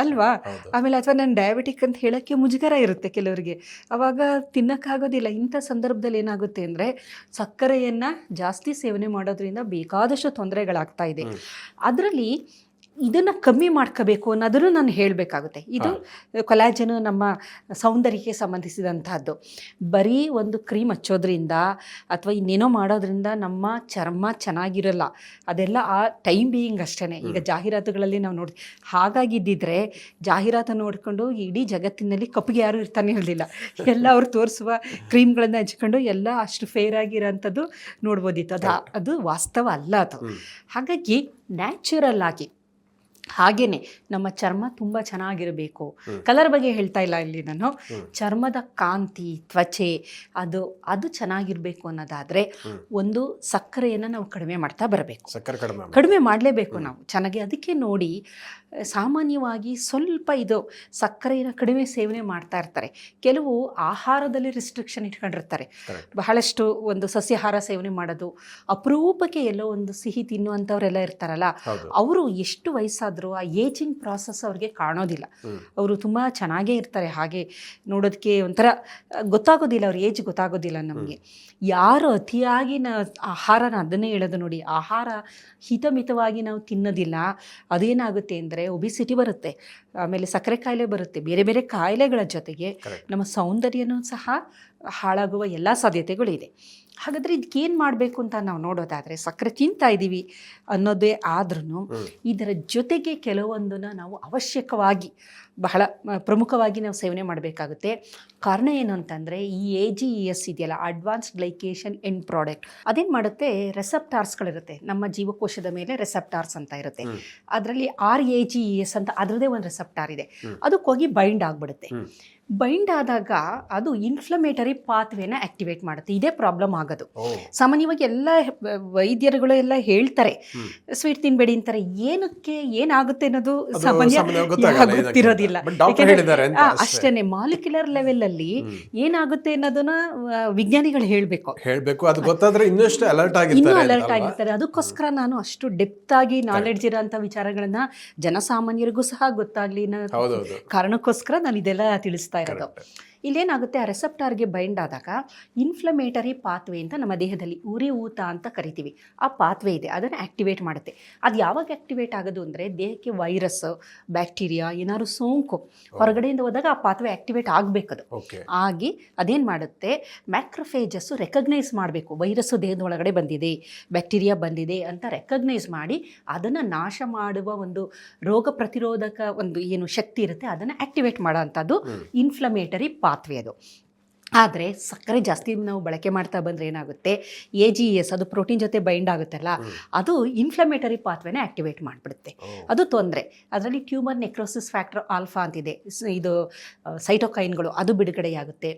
ಅಲ್ವಾ. ಆಮೇಲೆ ಅಥವಾ ನಾನು ಡಯಾಬಿಟಿಕ್ ಅಂತ ಹೇಳಕ್ಕೆ ಮುಜುಗರ ಇರುತ್ತೆ ಕೆಲವರಿಗೆ, ಅವಾಗ ತಿನ್ನಕ್ಕಾಗೋದಿಲ್ಲ. ಇಂಥ ಸಂದರ್ಭದಲ್ಲಿ ಏನಾಗುತ್ತೆ ಅಂದರೆ ಸಕ್ಕರೆಯನ್ನು ಜಾಸ್ತಿ ಸೇವನೆ ಮಾಡೋದ್ರಿಂದ ಬೇಕಾದಷ್ಟು ತೊಂದರೆಗಳಾಗ್ತಾ ಇದೆ. ಅದರಲ್ಲಿ ಇದನ್ನು ಕಮ್ಮಿ ಮಾಡ್ಕೋಬೇಕು ಅನ್ನೋದನ್ನು ನಾನು ಹೇಳಬೇಕಾಗುತ್ತೆ. ಇದು ಕೊಲಾಜನು ನಮ್ಮ ಸೌಂದರ್ಯಕ್ಕೆ ಸಂಬಂಧಿಸಿದಂತಹದ್ದು. ಬರೀ ಒಂದು ಕ್ರೀಮ್ ಹಚ್ಚೋದ್ರಿಂದ ಅಥವಾ ಇನ್ನೇನೋ ಮಾಡೋದ್ರಿಂದ ನಮ್ಮ ಚರ್ಮ ಚೆನ್ನಾಗಿರಲ್ಲ. ಅದೆಲ್ಲ ಆ ಟೈಮ್ ಬೀಯಿಂಗ್ ಅಷ್ಟೇ. ಈಗ ಜಾಹೀರಾತುಗಳಲ್ಲಿ ನಾವು ನೋಡಿ ಹಾಗಾಗಿದ್ದಿದ್ರೆ ಜಾಹೀರಾತು ನೋಡಿಕೊಂಡು ಇಡೀ ಜಗತ್ತಿನಲ್ಲಿ ಕಪ್ಪಿಗೆ ಯಾರು ಇರ್ತಾನೆ ಇರಲಿಲ್ಲ. ಎಲ್ಲ ಅವ್ರು ತೋರಿಸುವ ಕ್ರೀಮ್ಗಳನ್ನು ಹಚ್ಕೊಂಡು ಎಲ್ಲ ಅಷ್ಟು ಫೇರ್ ಆಗಿರೋಂಥದ್ದು ನೋಡ್ಬೋದಿತ್ತು. ಅದು ವಾಸ್ತವ ಅಲ್ಲ ಅದು. ಹಾಗಾಗಿ ನ್ಯಾಚುರಲ್ ಆಗಿ ಹಾಗೇನೆ ನಮ್ಮ ಚರ್ಮ ತುಂಬ ಚೆನ್ನಾಗಿರಬೇಕು. ಕಲರ್ ಬಗ್ಗೆ ಹೇಳ್ತಾ ಇಲ್ಲ ಇಲ್ಲಿ ನಾನು, ಚರ್ಮದ ಕಾಂತಿ, ತ್ವಚೆ ಅದು ಚೆನ್ನಾಗಿರ್ಬೇಕು ಅನ್ನೋದಾದರೆ ಒಂದು ಸಕ್ಕರೆಯನ್ನು ನಾವು ಕಡಿಮೆ ಮಾಡ್ತಾ ಬರಬೇಕು. ಕಡಿಮೆ ಮಾಡಲೇಬೇಕು ನಾವು ಚೆನ್ನಾಗಿ. ಅದಕ್ಕೆ ನೋಡಿ ಸಾಮಾನ್ಯವಾಗಿ ಸ್ವಲ್ಪ ಇದು ಸಕ್ಕರೆಯನ್ನು ಕಡಿಮೆ ಸೇವನೆ ಮಾಡ್ತಾ ಇರ್ತಾರೆ. ಕೆಲವು ಆಹಾರದಲ್ಲಿ ರಿಸ್ಟ್ರಿಕ್ಷನ್ ಇಟ್ಕೊಂಡಿರ್ತಾರೆ. ಬಹಳಷ್ಟು ಒಂದು ಸಸ್ಯಾಹಾರ ಸೇವನೆ ಮಾಡೋದು, ಅಪರೂಪಕ್ಕೆ ಎಲ್ಲೋ ಒಂದು ಸಿಹಿ ತಿನ್ನುವಂಥವರೆಲ್ಲ ಇರ್ತಾರಲ್ಲ, ಅವರು ಎಷ್ಟು ವಯಸ್ಸಾದರೂ ಆ ಏಜಿಂಗ್ ಪ್ರಾಸೆಸ್ ಅವ್ರಿಗೆ ಕಾಣೋದಿಲ್ಲ. ಅವರು ತುಂಬ ಚೆನ್ನಾಗೇ ಇರ್ತಾರೆ. ಹಾಗೆ ನೋಡೋದಕ್ಕೆ ಒಂಥರ ಗೊತ್ತಾಗೋದಿಲ್ಲ, ಅವ್ರ ಏಜ್ ಗೊತ್ತಾಗೋದಿಲ್ಲ ನಮಗೆ. ಯಾರು ಅತಿಯಾಗಿ ಆಹಾರನ ಅದನ್ನೇ ಹೇಳೋದು ನೋಡಿ, ಆಹಾರ ಹಿತಮಿತವಾಗಿ ನಾವು ತಿನ್ನೋದಿಲ್ಲ, ಅದೇನಾಗುತ್ತೆ ಅಂದರೆ ಒಬಿಸಿಟಿ ಬರುತ್ತೆ, ಆಮೇಲೆ ಸಕ್ಕರೆ ಕಾಯಿಲೆ ಬರುತ್ತೆ, ಬೇರೆ ಬೇರೆ ಕಾಯಿಲೆಗಳ ಜೊತೆಗೆ ನಮ್ಮ ಸೌಂದರ್ಯನೂ ಸಹ ಹಾಳಾಗುವ ಎಲ್ಲ ಸಾಧ್ಯತೆಗಳಿದೆ. ಹಾಗಾದರೆ ಇದಕ್ಕೇನು ಮಾಡಬೇಕು ಅಂತ ನಾವು ನೋಡೋದಾದರೆ, ಸಕ್ಕರೆ ತಿಂತಾ ಇದ್ದೀವಿ ಅನ್ನೋದೇ ಆದ್ರೂ ಇದರ ಜೊತೆಗೆ ಕೆಲವೊಂದನ್ನು ನಾವು ಅವಶ್ಯಕವಾಗಿ ಬಹಳ ಪ್ರಮುಖವಾಗಿ ನಾವು ಸೇವನೆ ಮಾಡಬೇಕಾಗುತ್ತೆ. ಕಾರಣ ಏನು ಅಂತಂದರೆ ಈ AGES ಇದೆಯಲ್ಲ, ಅಡ್ವಾನ್ಸ್ಡ್ ಗ್ಲೈಕೇಷನ್ ಎಂಡ್ ಪ್ರಾಡಕ್ಟ್, ಅದೇನು ಮಾಡುತ್ತೆ, ರೆಸೆಪ್ಟಾರ್ಸ್ಗಳಿರುತ್ತೆ ನಮ್ಮ ಜೀವಕೋಶದ ಮೇಲೆ, ರೆಸೆಪ್ಟಾರ್ಸ್ ಅಂತ ಇರುತ್ತೆ. ಅದರಲ್ಲಿ RAGES ಅಂತ ಅದರದೇ ಒಂದು ರೆಸೆಪ್ಟಾರ್ ಇದೆ. ಅದಕ್ಕೆ ಹೋಗಿ ಬೈಂಡ್ ಆಗಿಬಿಡುತ್ತೆ. ಬೈಂಡ್ ಆದಾಗ ಅದು ಇನ್ಫ್ಲಮೇಟರಿ ಪಾತ್ವೇನ ಆಕ್ಟಿವೇಟ್ ಮಾಡುತ್ತೆ. ಇದೇ ಪ್ರಾಬ್ಲಮ್ ಆಗೋದು. ಸಾಮಾನ್ಯವಾಗಿ ಎಲ್ಲ ವೈದ್ಯರುಗಳು ಎಲ್ಲ ಹೇಳ್ತಾರೆ ಸ್ವೀಟ್ ತಿನ್ಬೇಡಿ ಅಂತಾರೆ. ಏನಕ್ಕೆ ಏನಾಗುತ್ತೆ ಅನ್ನೋದು ಸಾಮಾನ್ಯ ಗೊತ್ತಿರೋದಿಲ್ಲ. ಅಷ್ಟೇನೆ ಮಾಲಿಕ್ಯುಲರ್ ಲೆವೆಲ್ ಅಲ್ಲಿ ಏನಾಗುತ್ತೆ ಅನ್ನೋದನ್ನ ವಿಜ್ಞಾನಿಗಳು ಹೇಳ್ಬೇಕು. ಅದು ಗೊತ್ತಾದ್ರೆ ಇನ್ನಷ್ಟು ಅಲರ್ಟ್ ಆಗಿರ್ತಾರೆ. ಅದಕ್ಕೋಸ್ಕರ ನಾನು ಅಷ್ಟು ಡೆಪ್ತ್ ಆಗಿ ನಾಲೆಡ್ಜ್ ಇರೋಂಥ ವಿಚಾರಗಳನ್ನ ಜನಸಾಮಾನ್ಯರಿಗೂ ಸಹ ಗೊತ್ತಾಗ್ಲಿ ಅನ್ನೋ ಕಾರಣಕ್ಕೋಸ್ಕರ ನಾನು ಇದೆಲ್ಲ ತಿಳಿಸ್ತಾ ಇರೋದು. ಇಲ್ಲೇನಾಗುತ್ತೆ, ಆ ರೆಸೆಪ್ಟಾರ್ಗೆ ಬೈಂಡ್ ಆದಾಗ ಇನ್ಫ್ಲಮೇಟರಿ ಪಾತ್ವೆ ಅಂತ ನಮ್ಮ ದೇಹದಲ್ಲಿ ಉರಿಯೂತ ಅಂತ ಕರಿತೀವಿ, ಆ ಪಾತ್ವೆ ಇದೆ, ಅದನ್ನು ಆ್ಯಕ್ಟಿವೇಟ್ ಮಾಡುತ್ತೆ. ಅದು ಯಾವಾಗ ಆ್ಯಕ್ಟಿವೇಟ್ ಆಗೋದು ಅಂದರೆ ದೇಹಕ್ಕೆ ವೈರಸ್, ಬ್ಯಾಕ್ಟೀರಿಯಾ ಏನಾದ್ರು ಸೋಂಕು ಹೊರಗಡೆಯಿಂದ ಹೋದಾಗ ಆ ಪಾತ್ವೆ ಆ್ಯಕ್ಟಿವೇಟ್ ಆಗಬೇಕದು. ಆಗಿ ಅದೇನು ಮಾಡುತ್ತೆ, ಮ್ಯಾಕ್ರೋಫೇಜಸ್ಸು ರೆಕಗ್ನೈಸ್ ಮಾಡಬೇಕು, ವೈರಸ್ಸು ದೇಹದ ಒಳಗಡೆ ಬಂದಿದೆ, ಬ್ಯಾಕ್ಟೀರಿಯಾ ಬಂದಿದೆ ಅಂತ ರೆಕಗ್ನೈಸ್ ಮಾಡಿ ಅದನ್ನು ನಾಶ ಮಾಡುವ ಒಂದು ರೋಗ ಪ್ರತಿರೋಧಕ ಒಂದು ಏನು ಶಕ್ತಿ ಇರುತ್ತೆ ಅದನ್ನು ಆ್ಯಕ್ಟಿವೇಟ್ ಮಾಡೋ ಅಂಥದ್ದು ಇನ್ಫ್ಲಮೇಟರಿ ಪಾತ್ವೆ ಅದು. ಆದರೆ ಸಕ್ಕರೆ ಜಾಸ್ತಿ ನಾವು ಬಳಕೆ ಮಾಡ್ತಾ ಬಂದರೆ ಏನಾಗುತ್ತೆ, AGES ಅದು ಪ್ರೋಟೀನ್ ಜೊತೆ ಬೈಂಡ್ ಆಗುತ್ತಲ್ಲ, ಅದು ಇನ್ಫ್ಲಮೇಟರಿ ಪಾತ್ವೆನ ಆ್ಯಕ್ಟಿವೇಟ್ ಮಾಡಿಬಿಡುತ್ತೆ. ಅದು ತೊಂದರೆ. ಅದರಲ್ಲಿ ಟ್ಯೂಮರ್ ನೆಕ್ರೋಸಿಸ್ ಫ್ಯಾಕ್ಟರ್ ಆಲ್ಫಾ ಅಂತಿದೆ, ಇದು ಸೈಟೋಕೈನ್ಗಳು, ಅದು ಬಿಡುಗಡೆಯಾಗುತ್ತೆ.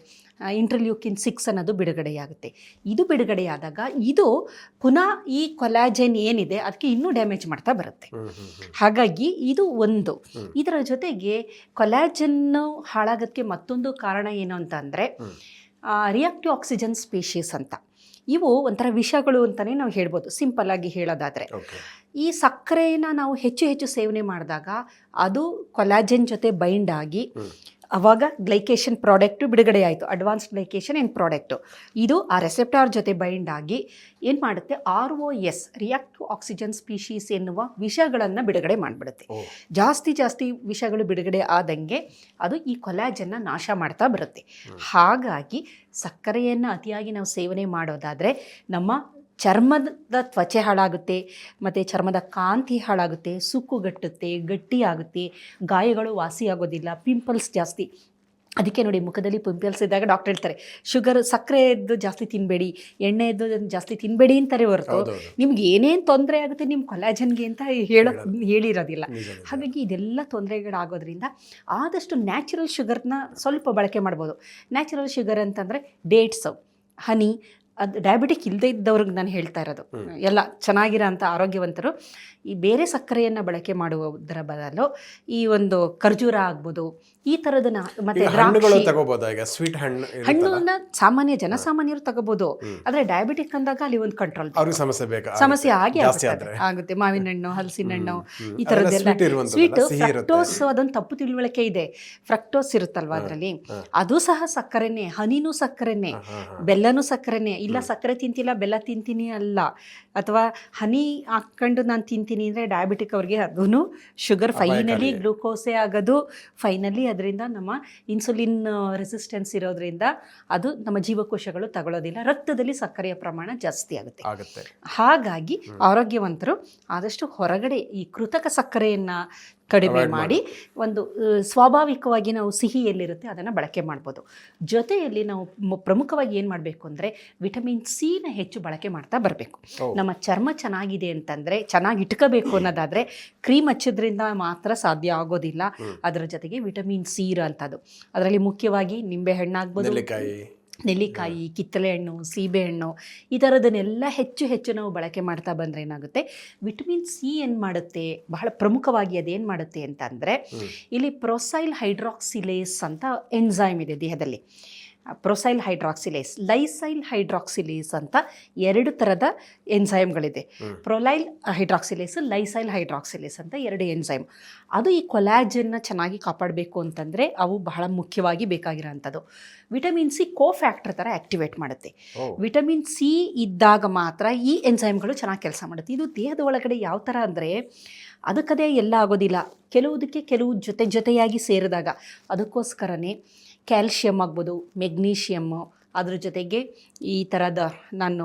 ಇಂಟರ್ಲ್ಯೂಕಿನ್ 6 ಅನ್ನೋದು ಬಿಡುಗಡೆಯಾಗುತ್ತೆ. ಇದು ಬಿಡುಗಡೆಯಾದಾಗ ಇದು ಪುನಃ ಈ ಕೊಲಾಜೆನ್ ಏನಿದೆ ಅದಕ್ಕೆ ಇನ್ನೂ ಡ್ಯಾಮೇಜ್ ಮಾಡ್ತಾ ಬರುತ್ತೆ. ಹಾಗಾಗಿ ಇದು ಒಂದು. ಇದರ ಜೊತೆಗೆ ಕೊಲಾಜೆನ್ನು ಹಾಳಾಗೋದಕ್ಕೆ ಮತ್ತೊಂದು ಕಾರಣ ಏನು ಅಂತ ಅಂದರೆ ರಿಯಾಕ್ಟಿವ್ ಆಕ್ಸಿಜನ್ ಸ್ಪೀಶೀಸ್ ಅಂತ. ಇವು ಒಂಥರ ವಿಷಗಳು ಅಂತಲೇ ನಾವು ಹೇಳ್ಬೋದು, ಸಿಂಪಲ್ ಆಗಿ ಹೇಳೋದಾದರೆ. ಈ ಸಕ್ಕರೆಯನ್ನು ನಾವು ಹೆಚ್ಚು ಹೆಚ್ಚು ಸೇವನೆ ಮಾಡಿದಾಗ ಅದು ಕೊಲಾಜೆನ್ ಜೊತೆ ಬೈಂಡ್ ಆಗಿ ಆವಾಗ ಗ್ಲೈಕೇಷನ್ ಪ್ರಾಡಕ್ಟು ಬಿಡುಗಡೆ ಆಯಿತು, ಅಡ್ವಾನ್ಸ್ಡ್ ಗ್ಲೈಕೇಷನ್ ಎಂಡ್ ಪ್ರಾಡಕ್ಟು. ಇದು ಆ ರೆಸೆಪ್ಟಾರ್ ಜೊತೆ ಬೈಂಡ್ ಆಗಿ ಏನು ಮಾಡುತ್ತೆ, ROS ರಿಯಾಕ್ಟಿವ್ ಆಕ್ಸಿಜನ್ ಸ್ಪೀಶೀಸ್ ಎನ್ನುವ ವಿಷಗಳನ್ನು ಬಿಡುಗಡೆ ಮಾಡಿಬಿಡುತ್ತೆ. ಜಾಸ್ತಿ ವಿಷಗಳು ಬಿಡುಗಡೆ ಆದಂಗೆ ಅದು ಈ ಕೊಲಾಜನ್ನ ನಾಶ ಮಾಡ್ತಾ ಬರುತ್ತೆ. ಹಾಗಾಗಿ ಸಕ್ಕರೆಯನ್ನು ಅತಿಯಾಗಿ ನಾವು ಸೇವನೆ ಮಾಡೋದಾದರೆ ನಮ್ಮ ಚರ್ಮದ ತ್ವಚೆ ಹಾಳಾಗುತ್ತೆ, ಮತ್ತು ಚರ್ಮದ ಕಾಂತಿ ಹಾಳಾಗುತ್ತೆ, ಸುಕ್ಕುಗಟ್ಟುತ್ತೆ, ಗಟ್ಟಿಯಾಗುತ್ತೆ, ಗಾಯಗಳು ವಾಸಿಯಾಗೋದಿಲ್ಲ, ಪಿಂಪಲ್ಸ್ ಜಾಸ್ತಿ. ಅದಕ್ಕೆ ನೋಡಿ, ಮುಖದಲ್ಲಿ ಪಿಂಪಲ್ಸ್ ಇದ್ದಾಗ ಡಾಕ್ಟರ್ ಹೇಳ್ತಾರೆ ಶುಗರ್, ಸಕ್ಕರೆದ್ದು ಜಾಸ್ತಿ ತಿನ್ನಬೇಡಿ, ಎಣ್ಣೆದ್ದು ಜಾಸ್ತಿ ತಿನ್ನಬೇಡಿ ಅಂತಾರೆ ಹೊರತು ನಿಮ್ಗೆ ಏನೇನು ತೊಂದರೆ ಆಗುತ್ತೆ ನಿಮ್ಮ ಕೊಲಾಜನ್ಗೆ ಅಂತ ಹೇಳಿರೋದಿಲ್ಲ. ಹಾಗಾಗಿ ಇದೆಲ್ಲ ತೊಂದರೆಗಳಾಗೋದ್ರಿಂದ ಆದಷ್ಟು ನ್ಯಾಚುರಲ್ ಶುಗರ್ನ ಸ್ವಲ್ಪ ಬಳಕೆ ಮಾಡ್ಬೋದು. ನ್ಯಾಚುರಲ್ ಶುಗರ್ ಅಂತಂದರೆ ಡೇಟ್ಸು, ಹನಿ, ಅದು ಡಯಾಬಿಟಿಕ್ ಇಲ್ಲದೇ ಇದ್ದವ್ರಿಗೆ ನಾನು ಹೇಳ್ತಾ ಇರೋದು. ಎಲ್ಲ ಚೆನ್ನಾಗಿರೋ ಅಂಥ ಆರೋಗ್ಯವಂತರು ಈ ಬೇರೆ ಸಕ್ಕರೆಯನ್ನು ಬಳಕೆ ಮಾಡುವುದರ ಬದಲು ಈ ಒಂದು ಖರ್ಜೂರ ಆಗ್ಬೋದು, ಈ ಥರದನ್ನ, ಮತ್ತೆ ಸ್ವೀಟ್ ಹಣ್ಣನ್ನ ಸಾಮಾನ್ಯ ಜನಸಾಮಾನ್ಯರು ತಗೋಬಹುದು. ಆದರೆ ಡಯಾಬಿಟಿಕ್ ಅಂದಾಗ ಅಲ್ಲಿ ಒಂದು ಕಂಟ್ರೋಲ್ ಸಮಸ್ಯೆ ಆಗುತ್ತೆ. ಮಾವಿನ ಹಣ್ಣು, ಹಲಸಿನ ಹಣ್ಣು, ಈ ಥರದ್ದೆಲ್ಲ ಸ್ವೀಟ್, ಫ್ರಕ್ಟೋಸ್, ಅದೊಂದು ತಪ್ಪು ತಿಳುವಳಿಕೆ ಇದೆ. ಫ್ರಕ್ಟೋಸ್ ಇರುತ್ತಲ್ವ ಅದರಲ್ಲಿ, ಅದು ಸಹ ಸಕ್ಕರೆನೇ, ಹನಿನೂ ಸಕ್ಕರೆನೇ, ಬೆಲ್ಲನೂ ಸಕ್ಕರೆನೇ. ಇಲ್ಲ ಸಕ್ಕರೆ ತಿಂತಿಲ್ಲ ಬೆಲ್ಲ ತಿಂತೀನಿ ಅಲ್ಲ, ಅಥವಾ ಹನಿ ಹಾಕ್ಕೊಂಡು ನಾನು ತಿಂತೀನಿ ಅಂದರೆ ಡಯಾಬಿಟಿಕ್ ಅವ್ರಿಗೆ ಅದೂ ಶುಗರ್, ಫೈನಲಿ ಗ್ಲೂಕೋಸೇ ಆಗೋದು. ಫೈನಲಿ ಅದರಿಂದ ನಮ್ಮ ಇನ್ಸುಲಿನ್ ರೆಸಿಸ್ಟೆನ್ಸ್ ಇರೋದ್ರಿಂದ ಅದು ನಮ್ಮ ಜೀವಕೋಶಗಳು ತಗೊಳ್ಳೋದಿಲ್ಲ, ರಕ್ತದಲ್ಲಿ ಸಕ್ಕರೆಯ ಪ್ರಮಾಣ ಜಾಸ್ತಿ ಆಗುತ್ತೆ. ಹಾಗಾಗಿ ಆರೋಗ್ಯವಂತರು ಆದಷ್ಟು ಹೊರಗಡೆ ಈ ಕೃತಕ ಸಕ್ಕರೆಯನ್ನು ಕಡಿಮೆ ಮಾಡಿ ಒಂದು ಸ್ವಾಭಾವಿಕವಾಗಿ ನಾವು ಸಿಹಿ ಎಲ್ಲಿರುತ್ತೆ ಅದನ್ನು ಬಳಕೆ ಮಾಡ್ಬೋದು. ಜೊತೆಯಲ್ಲಿ ನಾವು ಪ್ರಮುಖವಾಗಿ ಏನು ಮಾಡಬೇಕು ಅಂದರೆ ವಿಟಮಿನ್ ಸಿನ ಹೆಚ್ಚು ಬಳಕೆ ಮಾಡ್ತಾ ಬರಬೇಕು. ನಮ್ಮ ಚರ್ಮ ಚೆನ್ನಾಗಿದೆ ಅಂತಂದರೆ, ಚೆನ್ನಾಗಿ ಇಟ್ಕೋಬೇಕು ಅನ್ನೋದಾದರೆ ಕ್ರೀಮ್ ಹಚ್ಚೋದ್ರಿಂದ ಮಾತ್ರ ಸಾಧ್ಯ ಆಗೋದಿಲ್ಲ. ಅದರ ಜೊತೆಗೆ ವಿಟಮಿನ್ ಸಿ ಇರೋಂಥದ್ದು, ಅದರಲ್ಲಿ ಮುಖ್ಯವಾಗಿ ನಿಂಬೆ ಹಣ್ಣಾಗ್ಬೋದು, ನೆಲ್ಲಿಕಾಯಿ, ಕಿತ್ತಳೆ ಹಣ್ಣು, ಸೀಬೆಹಣ್ಣು, ಈ ಥರದನ್ನೆಲ್ಲ ಹೆಚ್ಚು ನಾವು ಬಳಕೆ ಮಾಡ್ತಾ ಬಂದರೆ ಏನಾಗುತ್ತೆ, ವಿಟಮಿನ್ ಸಿ ಏನು ಮಾಡುತ್ತೆ, ಬಹಳ ಪ್ರಮುಖವಾಗಿ ಅದೇನು ಮಾಡುತ್ತೆ ಅಂತಂದರೆ, ಇಲ್ಲಿ ಪ್ರೊಸೈಲ್ ಹೈಡ್ರಾಕ್ಸಿಲೇಸ್ ಅಂತ ಎನ್ಸೈಮ್ ಇದೆ ದೇಹದಲ್ಲಿ. ಪ್ರೊಸೈಲ್ ಹೈಡ್ರಾಕ್ಸಿಲೇಸ್, ಲೈಸೈಲ್ ಹೈಡ್ರಾಕ್ಸಿಲೇಸ್ ಅಂತ 2 ಥರದ ಎನ್ಸೈಮ್ಗಳಿದೆ. ಪ್ರೊಲೈಲ್ ಹೈಡ್ರಾಕ್ಸಿಲೇಸ್, ಲೈಸೈಲ್ ಹೈಡ್ರಾಕ್ಸಿಲೇಸ್ ಅಂತ 2 ಎನ್ಸೈಮ್. ಅದು ಈ ಕೊಲಾಜನ್ನ ಚೆನ್ನಾಗಿ ಕಾಪಾಡಬೇಕು ಅಂತಂದರೆ ಅವು ಬಹಳ ಮುಖ್ಯವಾಗಿ ಬೇಕಾಗಿರೋಂಥದ್ದು. ವಿಟಮಿನ್ ಸಿ ಕೋಫ್ಯಾಕ್ಟರ್ ಥರ ಆ್ಯಕ್ಟಿವೇಟ್ ಮಾಡುತ್ತೆ. ವಿಟಮಿನ್ ಸಿ ಇದ್ದಾಗ ಮಾತ್ರ ಈ ಎನ್ಸೈಮ್ಗಳು ಚೆನ್ನಾಗಿ ಕೆಲಸ ಮಾಡುತ್ತೆ. ಇದು ದೇಹದ ಒಳಗಡೆ ಯಾವ ಥರ ಅಂದರೆ, ಅದಕ್ಕದೇ ಎಲ್ಲ ಆಗೋದಿಲ್ಲ, ಕೆಲವುದಕ್ಕೆ ಕೆಲವು ಜೊತೆಯಾಗಿ ಸೇರಿದಾಗ. ಅದಕ್ಕೋಸ್ಕರನೇ ಕ್ಯಾಲ್ಶಿಯಮ್ ಆಗ್ಬೋದು, ಮೆಗ್ನೀಷಿಯಮ್ಮು, ಅದ್ರ ಜೊತೆಗೆ ಈ ಥರದ ನಾನು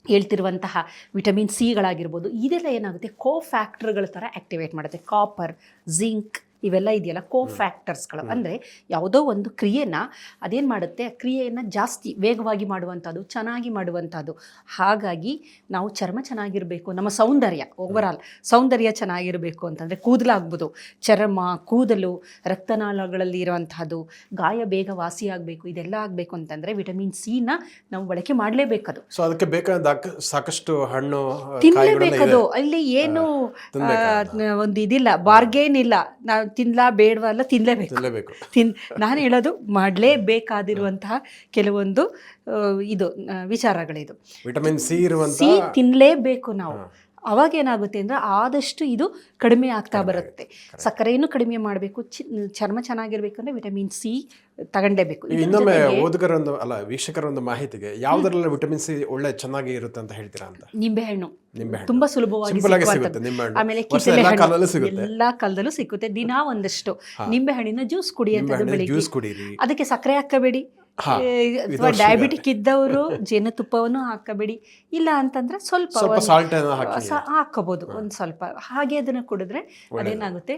ಹೇಳ್ತಿರುವಂತಹ ವಿಟಮಿನ್ ಸಿಗಳಾಗಿರ್ಬೋದು, ಇದೆಲ್ಲ ಏನಾಗುತ್ತೆ ಕೋಫ್ಯಾಕ್ಟರ್ಗಳ ಥರ ಆ್ಯಕ್ಟಿವೇಟ್ ಮಾಡುತ್ತೆ. ಕಾಪರ್, ಜಿಂಕ್ ಇವೆಲ್ಲ ಇದೆಯಲ್ಲ ಕೋಫ್ಯಾಕ್ಟರ್ಸ್ಗಳು. ಅಂದರೆ ಯಾವುದೋ ಒಂದು ಕ್ರಿಯೆನ ಅದೇನು ಮಾಡುತ್ತೆ, ಕ್ರಿಯೆಯನ್ನು ಜಾಸ್ತಿ ವೇಗವಾಗಿ ಮಾಡುವಂಥದ್ದು, ಚೆನ್ನಾಗಿ ಮಾಡುವಂಥದ್ದು. ಹಾಗಾಗಿ ನಾವು ಚರ್ಮ ಚೆನ್ನಾಗಿರಬೇಕು, ನಮ್ಮ ಸೌಂದರ್ಯ, ಓವರಾಲ್ ಸೌಂದರ್ಯ ಚೆನ್ನಾಗಿರಬೇಕು ಅಂತಂದರೆ ಕೂದಲಾಗ್ಬೋದು, ಚರ್ಮ, ಕೂದಲು, ರಕ್ತನಾಳಗಳಲ್ಲಿ ಇರುವಂತಹದ್ದು, ಗಾಯ ಬೇಗ ವಾಸಿಯಾಗಬೇಕು, ಇದೆಲ್ಲ ಆಗಬೇಕು ಅಂತಂದರೆ ವಿಟಮಿನ್ ಸಿನ ನಾವು ಬಳಕೆ ಮಾಡಲೇಬೇಕದು. ಸೊ ಅದಕ್ಕೆ ಬೇಕಾದ ಸಾಕಷ್ಟು ಹಣ್ಣು ತಿನ್ನಲೇಬೇಕದು. ಅಲ್ಲಿ ಏನು ಒಂದು ಇದಿಲ್ಲ, ಬಾರ್ಗೇನ್ ಇಲ್ಲ, ನಾವು ತಿನ್ಲಾ ಬೇಡವಲ್ಲ, ತಿನ್ನಲೇಬೇಕು. ನಾನು ಹೇಳೋದು ಮಾಡಲೇಬೇಕಾದಿರುವಂತಹ ಕೆಲವೊಂದು ವಿಚಾರಗಳಿದು. ವಿಟಮಿನ್ ಸಿ ತಿನ್ನಲೇಬೇಕು ನಾವು. ಅವಾಗ ಏನಾಗುತ್ತೆ ಅಂದರೆ ಆದಷ್ಟು ಇದು ಕಡಿಮೆ ಆಗ್ತಾ ಬರುತ್ತೆ. ಸಕ್ಕರೆಯನ್ನು ಕಡಿಮೆ ಮಾಡಬೇಕು, ಚರ್ಮ ಚೆನ್ನಾಗಿರ್ಬೇಕು ಅಂದರೆ ವಿಟಮಿನ್ ಸಿ ತಗೊಂಡೇಬೇಕು. ಇನ್ನೊಮ್ಮೆ ಓದುಗರೊಂದು ವೀಕ್ಷಕರೊಂದು ಮಾಹಿತಿಗೆ ಯಾವುದರಲ್ಲ ವಿಟಮಿನ್ ಸಿ ಒಳ್ಳೆ ಚೆನ್ನಾಗಿ ಇರುತ್ತೆ ಅಂತ ಹೇಳ್ತೀರಾ ಅಂತ? ನಿಂಬೆಹಣ್ಣು ತುಂಬಾ ಸುಲಭವಾಗಿ ಸಿಗುತ್ತೆ. ಆಮೇಲೆ ಕಿತ್ತಳೆ ಹಣ್ಣು ಎಲ್ಲಾ ಕಾಲದಲ್ಲೂ ಸಿಕ್ಕುತ್ತೆ. ದಿನ ಒಂದಷ್ಟು ನಿಂಬೆ ಹಣ್ಣಿನ ಜ್ಯೂಸ್ ಕುಡಿಯುವಂಥದ್ದು ಬೆಳಿಗ್ಗೆ. ಅದಕ್ಕೆ ಸಕ್ಕರೆ ಹಾಕಬೇಡಿ, ಅಥವಾ ಡಯಾಬಿಟಿಕ್ ಇದ್ದವರು ಜೇನುತುಪ್ಪವನ್ನು ಹಾಕಬೇಡಿ. ಇಲ್ಲ ಅಂತಂದ್ರೆ ಸ್ವಲ್ಪ ಹಾಕೋಬಹುದು, ಒಂದು ಸ್ವಲ್ಪ. ಹಾಗೆ ಅದನ್ನು ಕುಡಿದ್ರೆ ಅದೇನಾಗುತ್ತೆ,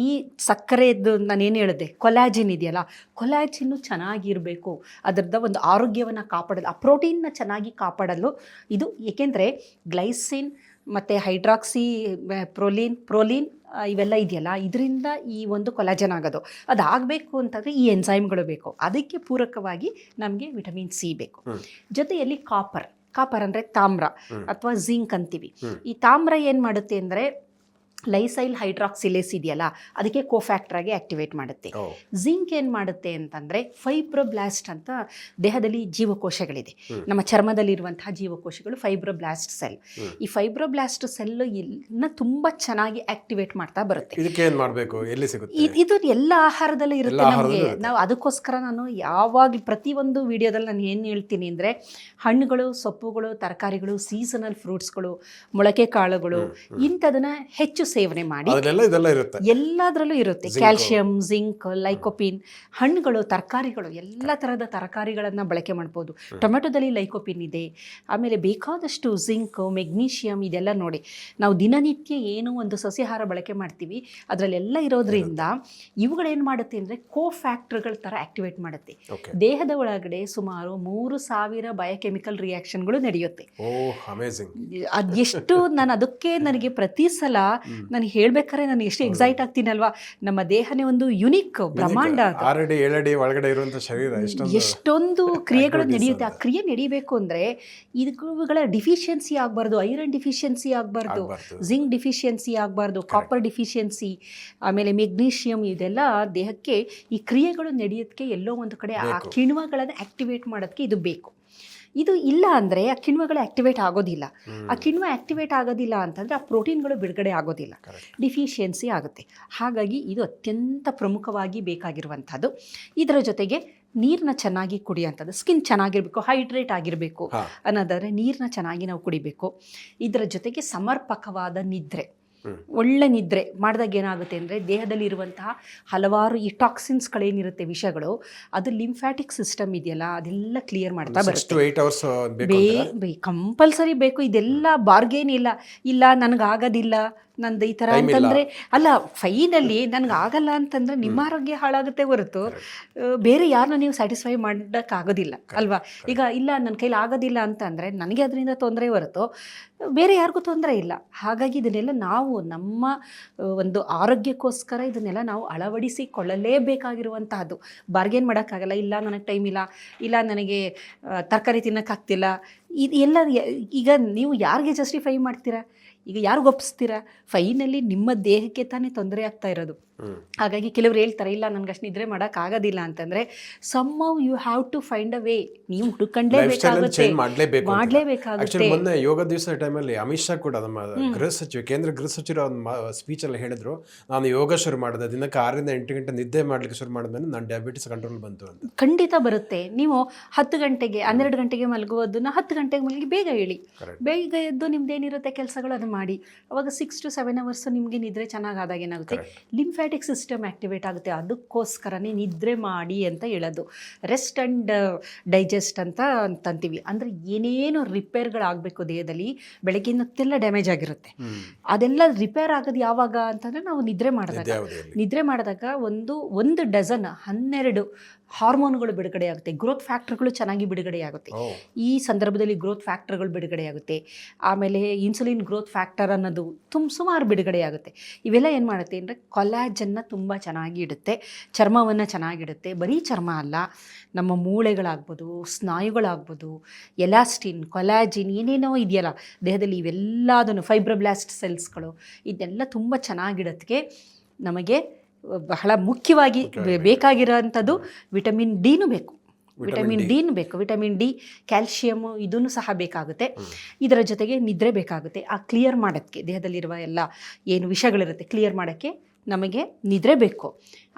ಈ ಸಕ್ಕರೆದ್ದು ನಾನೇನು ಹೇಳಿದೆ, ಕೊಲಾಜಿನ್ ಇದೆಯಲ್ಲ, ಕೊಲಾಜಿನ್ನು ಚೆನ್ನಾಗಿರಬೇಕು, ಅದರದ ಒಂದು ಆರೋಗ್ಯವನ್ನು ಕಾಪಾಡಲು, ಆ ಪ್ರೋಟೀನ್ನ ಚೆನ್ನಾಗಿ ಕಾಪಾಡಲು ಇದು. ಏಕೆಂದರೆ ಗ್ಲೈಸಿನ್ ಮತ್ತು ಹೈಡ್ರಾಕ್ಸಿ ಪ್ರೋಲೀನ್ ಇವೆಲ್ಲ ಇದೆಯಲ್ಲ, ಇದರಿಂದ ಈ ಒಂದು ಕೊಲಾಜನ್ ಆಗೋದು. ಅದಾಗಬೇಕು ಅಂತಂದರೆ ಈ ಎನ್ಸೈಮ್ಗಳು ಬೇಕು. ಅದಕ್ಕೆ ಪೂರಕವಾಗಿ ನಮಗೆ ವಿಟಮಿನ್ ಸಿ ಬೇಕು. ಜೊತೆಯಲ್ಲಿ ಕಾಪರ್ ಅಂದರೆ ತಾಮ್ರ ಅಥವಾ ಜಿಂಕ್ ಅಂತೀವಿ. ಈ ತಾಮ್ರ ಏನು ಮಾಡುತ್ತೆ ಅಂದರೆ ಲೈಸೈಲ್ ಹೈಡ್ರಾಕ್ಸಿಲೇಸ್ ಇದೆಯಲ್ಲ, ಅದಕ್ಕೆ ಕೋಫ್ಯಾಕ್ಟರ್ ಆಗಿ ಆಕ್ಟಿವೇಟ್ ಮಾಡುತ್ತೆ. ಜಿಂಕ್ ಏನು ಮಾಡುತ್ತೆ ಅಂತಂದರೆ ಫೈಬ್ರೋಬ್ಲಾಸ್ಟ್ ಅಂತ ದೇಹದಲ್ಲಿ ಜೀವಕೋಶಗಳಿದೆ, ನಮ್ಮ ಚರ್ಮದಲ್ಲಿರುವಂತಹ ಜೀವಕೋಶಗಳು ಫೈಬ್ರೋಬ್ಲಾಸ್ಟ್ ಸೆಲ್. ಈ ಫೈಬ್ರೋಬ್ಲಾಸ್ಟ್ ಸೆಲ್ ತುಂಬ ಚೆನ್ನಾಗಿ ಆಕ್ಟಿವೇಟ್ ಮಾಡ್ತಾ ಬರುತ್ತೆ. ಇದು ಎಲ್ಲ ಆಹಾರದಲ್ಲೂ ಇರುತ್ತೆ ನಮಗೆ. ನಾವು ಅದಕ್ಕೋಸ್ಕರ ನಾನು ಯಾವಾಗ ಪ್ರತಿಯೊಂದು ವಿಡಿಯೋದಲ್ಲಿ ನಾನು ಏನು ಹೇಳ್ತೀನಿ ಅಂದರೆ, ಹಣ್ಣುಗಳು, ಸೊಪ್ಪುಗಳು, ತರಕಾರಿಗಳು, ಸೀಸನಲ್ ಫ್ರೂಟ್ಸ್ಗಳು, ಮೊಳಕೆ ಕಾಳುಗಳು, ಇಂಥದನ್ನ ಹೆಚ್ಚು ಸೇವನೆ ಮಾಡಿ. ಅದೆಲ್ಲ ಇದೆಲ್ಲ ಇರುತ್ತೆ, ಎಲ್ಲದರಲ್ಲೂ ಇರುತ್ತೆ. ಕ್ಯಾಲ್ಸಿಯಂ, ಜಿಂಕ್, ಲೈಕೋಪಿನ್, ಹಣ್ಣುಗಳು, ತರಕಾರಿಗಳು, ಎಲ್ಲ ಥರದ ತರಕಾರಿಗಳನ್ನು ಬಳಕೆ ಮಾಡ್ಬೋದು. ಟೊಮೆಟೊದಲ್ಲಿ ಲೈಕೋಪಿನ್ ಇದೆ. ಆಮೇಲೆ ಬೇಕಾದಷ್ಟು ಜಿಂಕ್, ಮೆಗ್ನೀಷಿಯಂ ಇದೆಲ್ಲ ನೋಡಿ, ನಾವು ದಿನನಿತ್ಯ ಏನು ಒಂದು ಸಸ್ಯಾಹಾರ ಬಳಕೆ ಮಾಡ್ತೀವಿ ಅದರಲ್ಲೆಲ್ಲ ಇರೋದ್ರಿಂದ ಇವುಗಳೇನು ಮಾಡುತ್ತೆ ಅಂದರೆ ಕೋಫ್ಯಾಕ್ಟರ್ಗಳ ಥರ ಆಕ್ಟಿವೇಟ್ ಮಾಡುತ್ತೆ. ದೇಹದ ಒಳಗಡೆ ಸುಮಾರು 3000 ಬಯೋಕೆಮಿಕಲ್ ರಿಯಾಕ್ಷನ್ಗಳು ನಡೆಯುತ್ತೆ. ಅದೆಷ್ಟು ನನಗೆ ಪ್ರತಿ ಸಲ ನಾನು ಹೇಳ್ಬೇಕಾದ್ರೆ ನಾನು ಎಷ್ಟು ಎಕ್ಸೈಟ್ ಆಗ್ತೀನಲ್ವಾ. ನಮ್ಮ ದೇಹನೇ ಒಂದು ಯುನಿಕ್ ಬ್ರಹ್ಮಾಂಡ, 6 ಅಡಿ ಒಳಗಡೆ ಇರುವಂತ ಶರೀರ, ಎಷ್ಟೊಂದು ಕ್ರಿಯೆಗಳು ನಡೆಯುತ್ತೆ. ಆ ಕ್ರಿಯೆ ನಡಿಬೇಕು ಅಂದ್ರೆ ಇವುಗಳ ಡಿಫಿಷಿಯನ್ಸಿ ಆಗಬಾರ್ದು. ಐರನ್ ಡಿಫಿಷಿಯನ್ಸಿ ಆಗಬಾರ್ದು, ಜಿಂಕ್ ಡಿಫಿಷಿಯನ್ಸಿ ಆಗಬಾರ್ದು, ಕಾಪರ್ ಡಿಫಿಷಿಯನ್ಸಿ, ಆಮೇಲೆ ಮೆಗ್ನೀಷಿಯಂ, ಇದೆಲ್ಲ ದೇಹಕ್ಕೆ ಈ ಕ್ರಿಯೆಗಳು ನಡೆಯೋದಕ್ಕೆ ಎಲ್ಲೋ ಒಂದು ಕಡೆ ಆ ಕಿಣ್ವಗಳನ್ನು ಆಕ್ಟಿವೇಟ್ ಮಾಡೋದಕ್ಕೆ ಇದು ಬೇಕು. ಇದು ಇಲ್ಲ ಅಂದರೆ ಆ ಕಿಣ್ವಗಳು ಆಕ್ಟಿವೇಟ್ ಆಗೋದಿಲ್ಲ. ಆ ಕಿಣ್ವ ಆಕ್ಟಿವೇಟ್ ಆಗೋದಿಲ್ಲ ಅಂತಂದರೆ ಆ ಪ್ರೋಟೀನ್ಗಳು ಬಿಡುಗಡೆ ಆಗೋದಿಲ್ಲ, ಡಿಫಿಷಿಯನ್ಸಿ ಆಗುತ್ತೆ. ಹಾಗಾಗಿ ಇದು ಅತ್ಯಂತ ಪ್ರಮುಖವಾಗಿ ಬೇಕಾಗಿರುವಂಥದ್ದು. ಇದರ ಜೊತೆಗೆ ನೀರನ್ನ ಚೆನ್ನಾಗಿ ಕುಡಿಯೋಂಥದ್ದು. ಸ್ಕಿನ್ ಚೆನ್ನಾಗಿರಬೇಕು, ಹೈಡ್ರೇಟ್ ಆಗಿರಬೇಕು ಅನ್ನೋದಾದರೆ ನೀರನ್ನ ಚೆನ್ನಾಗಿ ನಾವು ಕುಡಿಬೇಕು. ಇದರ ಜೊತೆಗೆ ಸಮರ್ಪಕವಾದ ನಿದ್ರೆ, ಒಳ್ಳೆ ನಿದ್ರೆ ಮಾಡಿದಾಗ ಏನಾಗುತ್ತೆ ಅಂದರೆ ದೇಹದಲ್ಲಿ ಇರುವಂತಹ ಹಲವಾರು ಈ ಟಾಕ್ಸಿನ್ಸ್ಗಳೇನಿರುತ್ತೆ, ವಿಷಗಳು, ಅದು ಲಿಂಫ್ಯಾಟಿಕ್ ಸಿಸ್ಟಮ್ ಇದೆಯಲ್ಲ ಅದೆಲ್ಲ ಕ್ಲಿಯರ್ ಮಾಡ್ತಾ ಬರುತ್ತೆ. ಕಂಪಲ್ಸರಿ ಬೇಕು. ಇದೆಲ್ಲ ಬಾರ್ಗೇನ್ ಇಲ್ಲ ನನಗಾಗೋದಿಲ್ಲ ನಂದು ಈ ಥರ ಅಂತಂದರೆ ಅಲ್ಲ. ಫೈನಲಿ ನನಗೆ ಆಗಲ್ಲ ಅಂತಂದರೆ ನಿಮ್ಮ ಆರೋಗ್ಯ ಹಾಳಾಗುತ್ತೆ ಹೊರತು ಬೇರೆ ಯಾರನ್ನ ನೀವು ಸ್ಯಾಟಿಸ್ಫೈ ಮಾಡೋಕ್ಕಾಗೋದಿಲ್ಲ ಅಲ್ವಾ. ಈಗ ಇಲ್ಲ ನನ್ನ ಕೈಲಿ ಆಗೋದಿಲ್ಲ ಅಂತಂದರೆ ನನಗೆ ಅದರಿಂದ ತೊಂದರೆ ಹೊರತು ಬೇರೆ ಯಾರಿಗೂ ತೊಂದರೆ ಇಲ್ಲ. ಹಾಗಾಗಿ ಇದನ್ನೆಲ್ಲ ನಾವು ನಮ್ಮ ಒಂದು ಆರೋಗ್ಯಕ್ಕೋಸ್ಕರ ಇದನ್ನೆಲ್ಲ ನಾವು ಅಳವಡಿಸಿಕೊಳ್ಳಲೇಬೇಕಾಗಿರುವಂತಹದ್ದು. ಬಾರ್ಗೇನ್ ಮಾಡೋಕ್ಕಾಗಲ್ಲ. ಇಲ್ಲ ನನಗೆ ಟೈಮ್ ಇಲ್ಲ ನನಗೆ ತರಕಾರಿ ತಿನ್ನೋಕ್ಕಾಗ್ತಿಲ್ಲ, ಇದು ಎಲ್ಲ ಈಗ ನೀವು ಯಾರಿಗೆ ಜಸ್ಟಿಫೈ ಮಾಡ್ತೀರಾ? ಈಗ ಯಾರಿಗೂ ಒಪ್ಪಿಸ್ತೀರಾ? ಫೈನಲಿ ನಿಮ್ಮ ದೇಹಕ್ಕೆ ತಾನೇ ತೊಂದರೆ ಆಗ್ತಾ ಇರೋದು. ಹಾಗಾಗಿ ಕೆಲವರು ಹೇಳ್ತಾರೆ ಇಲ್ಲ ನನಗೆ ಅಷ್ಟು ನಿದ್ರೆ ಮಾಡೋಕ್ಕಾಗೋದಿಲ್ಲ ಅಂತಂದರೆ somehow you have to find a way. ನೀವು ಹುಡುಕಂಡೇಬೇಕಾಗುತ್ತೆ, ಮಾಡಲೇಬೇಕಾಗುತ್ತೆ. ಮೊನ್ನೆ ಯೋಗ ದಿವಸ ಟೈಮಲ್ಲಿ ಅಮಿತ್ ಶಾ ಕೂಡ ನಮ್ಮ ಗೃಹ ಸಚಿವ, ಕೇಂದ್ರ ಗೃಹ ಸಚಿವರು ಸ್ಪೀಚಲ್ಲಿ ಹೇಳಿದ್ರು, ನಾನು ಯೋಗ ಶುರು ಮಾಡಿದೆ, ದಿನಕ್ಕೆ 6 ರಿಂದ 8 ಗಂಟೆ ನಿದ್ದೆ ಮಾಡ್ಲಿಕ್ಕೆ ಶುರು ಮಾಡಿದ್ಮೇಲೆ ನಾನು ಡಯಾಬಿಟಿಸ್ ಕಂಟ್ರೋಲ್ ಬಂತು ಅಂತ. ಖಂಡಿತ ಬರುತ್ತೆ. ನೀವು 10 ಗಂಟೆಗೆ 12 ಗಂಟೆಗೆ ಮಲಗುವುದನ್ನ 10 ಗಂಟೆಗೆ ಮಲಗಿ ಬೇಗ ಹೇಳಿ, ಬೇಗ ಎದ್ದು ನಿಮ್ದೇನಿರುತ್ತೆ ಕೆಲಸಗಳು ಅದು ಮಾಡಿ. ಅವಾಗ 6 to 7 hours ನಿಮಗೆ ನಿದ್ರೆ ಚೆನ್ನಾಗಾದಾಗ ಏನಾಗುತ್ತೆ, ಲಿಂಫ್ಯಾಟಿಕ್ ಸಿಸ್ಟಮ್ ಆಕ್ಟಿವೇಟ್ ಆಗುತ್ತೆ. ಅದಕ್ಕೋಸ್ಕರನೇ ನಿದ್ರೆ ಮಾಡಿ ಅಂತ ಹೇಳೋದು. ರೆಸ್ಟ್ ಆ್ಯಂಡ್ ಡೈಜೆಸ್ಟ್ ಅಂತೀವಿ. ಅಂದರೆ ಏನೇನು ರಿಪೇರ್ಗಳಾಗಬೇಕು ದೇಹದಲ್ಲಿ, ಬೆಳಗ್ಗಿನ ಹೊತ್ತೆಲ್ಲ ಡ್ಯಾಮೇಜ್ ಆಗಿರುತ್ತೆ, ಅದೆಲ್ಲ ರಿಪೇರ್ ಆಗೋದು ಯಾವಾಗ ಅಂತಂದರೆ ನಾವು ನಿದ್ರೆ ಮಾಡಿದಾಗ ಒಂದು ಡಜನ್ 12 ಹಾರ್ಮೋನ್ಗಳು ಬಿಡುಗಡೆ ಆಗುತ್ತೆ, ಗ್ರೋತ್ ಫ್ಯಾಕ್ಟರ್ಗಳು ಚೆನ್ನಾಗಿ ಬಿಡುಗಡೆ ಆಗುತ್ತೆ. ಈ ಸಂದರ್ಭದಲ್ಲಿ ಗ್ರೋತ್ ಫ್ಯಾಕ್ಟರ್ಗಳು ಬಿಡುಗಡೆ ಆಗುತ್ತೆ. ಆಮೇಲೆ ಇನ್ಸುಲಿನ್ ಗ್ರೋತ್ ಫ್ಯಾಕ್ಟರ್ ಅನ್ನೋದು ಸುಮಾರು ಬಿಡುಗಡೆ ಆಗುತ್ತೆ. ಇವೆಲ್ಲ ಏನು ಮಾಡುತ್ತೆ ಅಂದರೆ ಕೊಲಾಜನ್ನ ತುಂಬ ಚೆನ್ನಾಗಿ ಇಡುತ್ತೆ, ಚರ್ಮವನ್ನು ಚೆನ್ನಾಗಿಡುತ್ತೆ. ಬರೀ ಚರ್ಮ ಅಲ್ಲ, ನಮ್ಮ ಮೂಳೆಗಳಾಗ್ಬೋದು, ಸ್ನಾಯುಗಳಾಗ್ಬೋದು, ಎಲಾಸ್ಟಿನ್, ಕೊಲಾಜಿನ್ ಏನೇನೋ ಇದೆಯಲ್ಲ ದೇಹದಲ್ಲಿ, ಇವೆಲ್ಲದನ್ನು ಫೈಬ್ರೋಬ್ಲಾಸ್ಟ್ ಸೆಲ್ಸ್ಗಳು, ಇದೆಲ್ಲ ತುಂಬ ಚೆನ್ನಾಗಿಡೋದಕ್ಕೆ ನಮಗೆ ಬಹಳ ಮುಖ್ಯವಾಗಿ ಬೇಕಾಗಿರೋಂಥದ್ದು ವಿಟಮಿನ್ ಡಿನೂ ಬೇಕು. ವಿಟಮಿನ್ ಡಿ, ಕ್ಯಾಲ್ಶಿಯಮು ಇದನ್ನು ಸಹ ಬೇಕಾಗುತ್ತೆ. ಇದರ ಜೊತೆಗೆ ನಿದ್ರೆ ಬೇಕಾಗುತ್ತೆ. ಆ ಕ್ಲಿಯರ್ ಮಾಡೋಕ್ಕೆ, ದೇಹದಲ್ಲಿರುವ ಎಲ್ಲ ಏನು ವಿಷಯಗಳಿರುತ್ತೆ ಕ್ಲಿಯರ್ ಮಾಡೋಕ್ಕೆ ನಮಗೆ ನಿದ್ರೆ ಬೇಕು.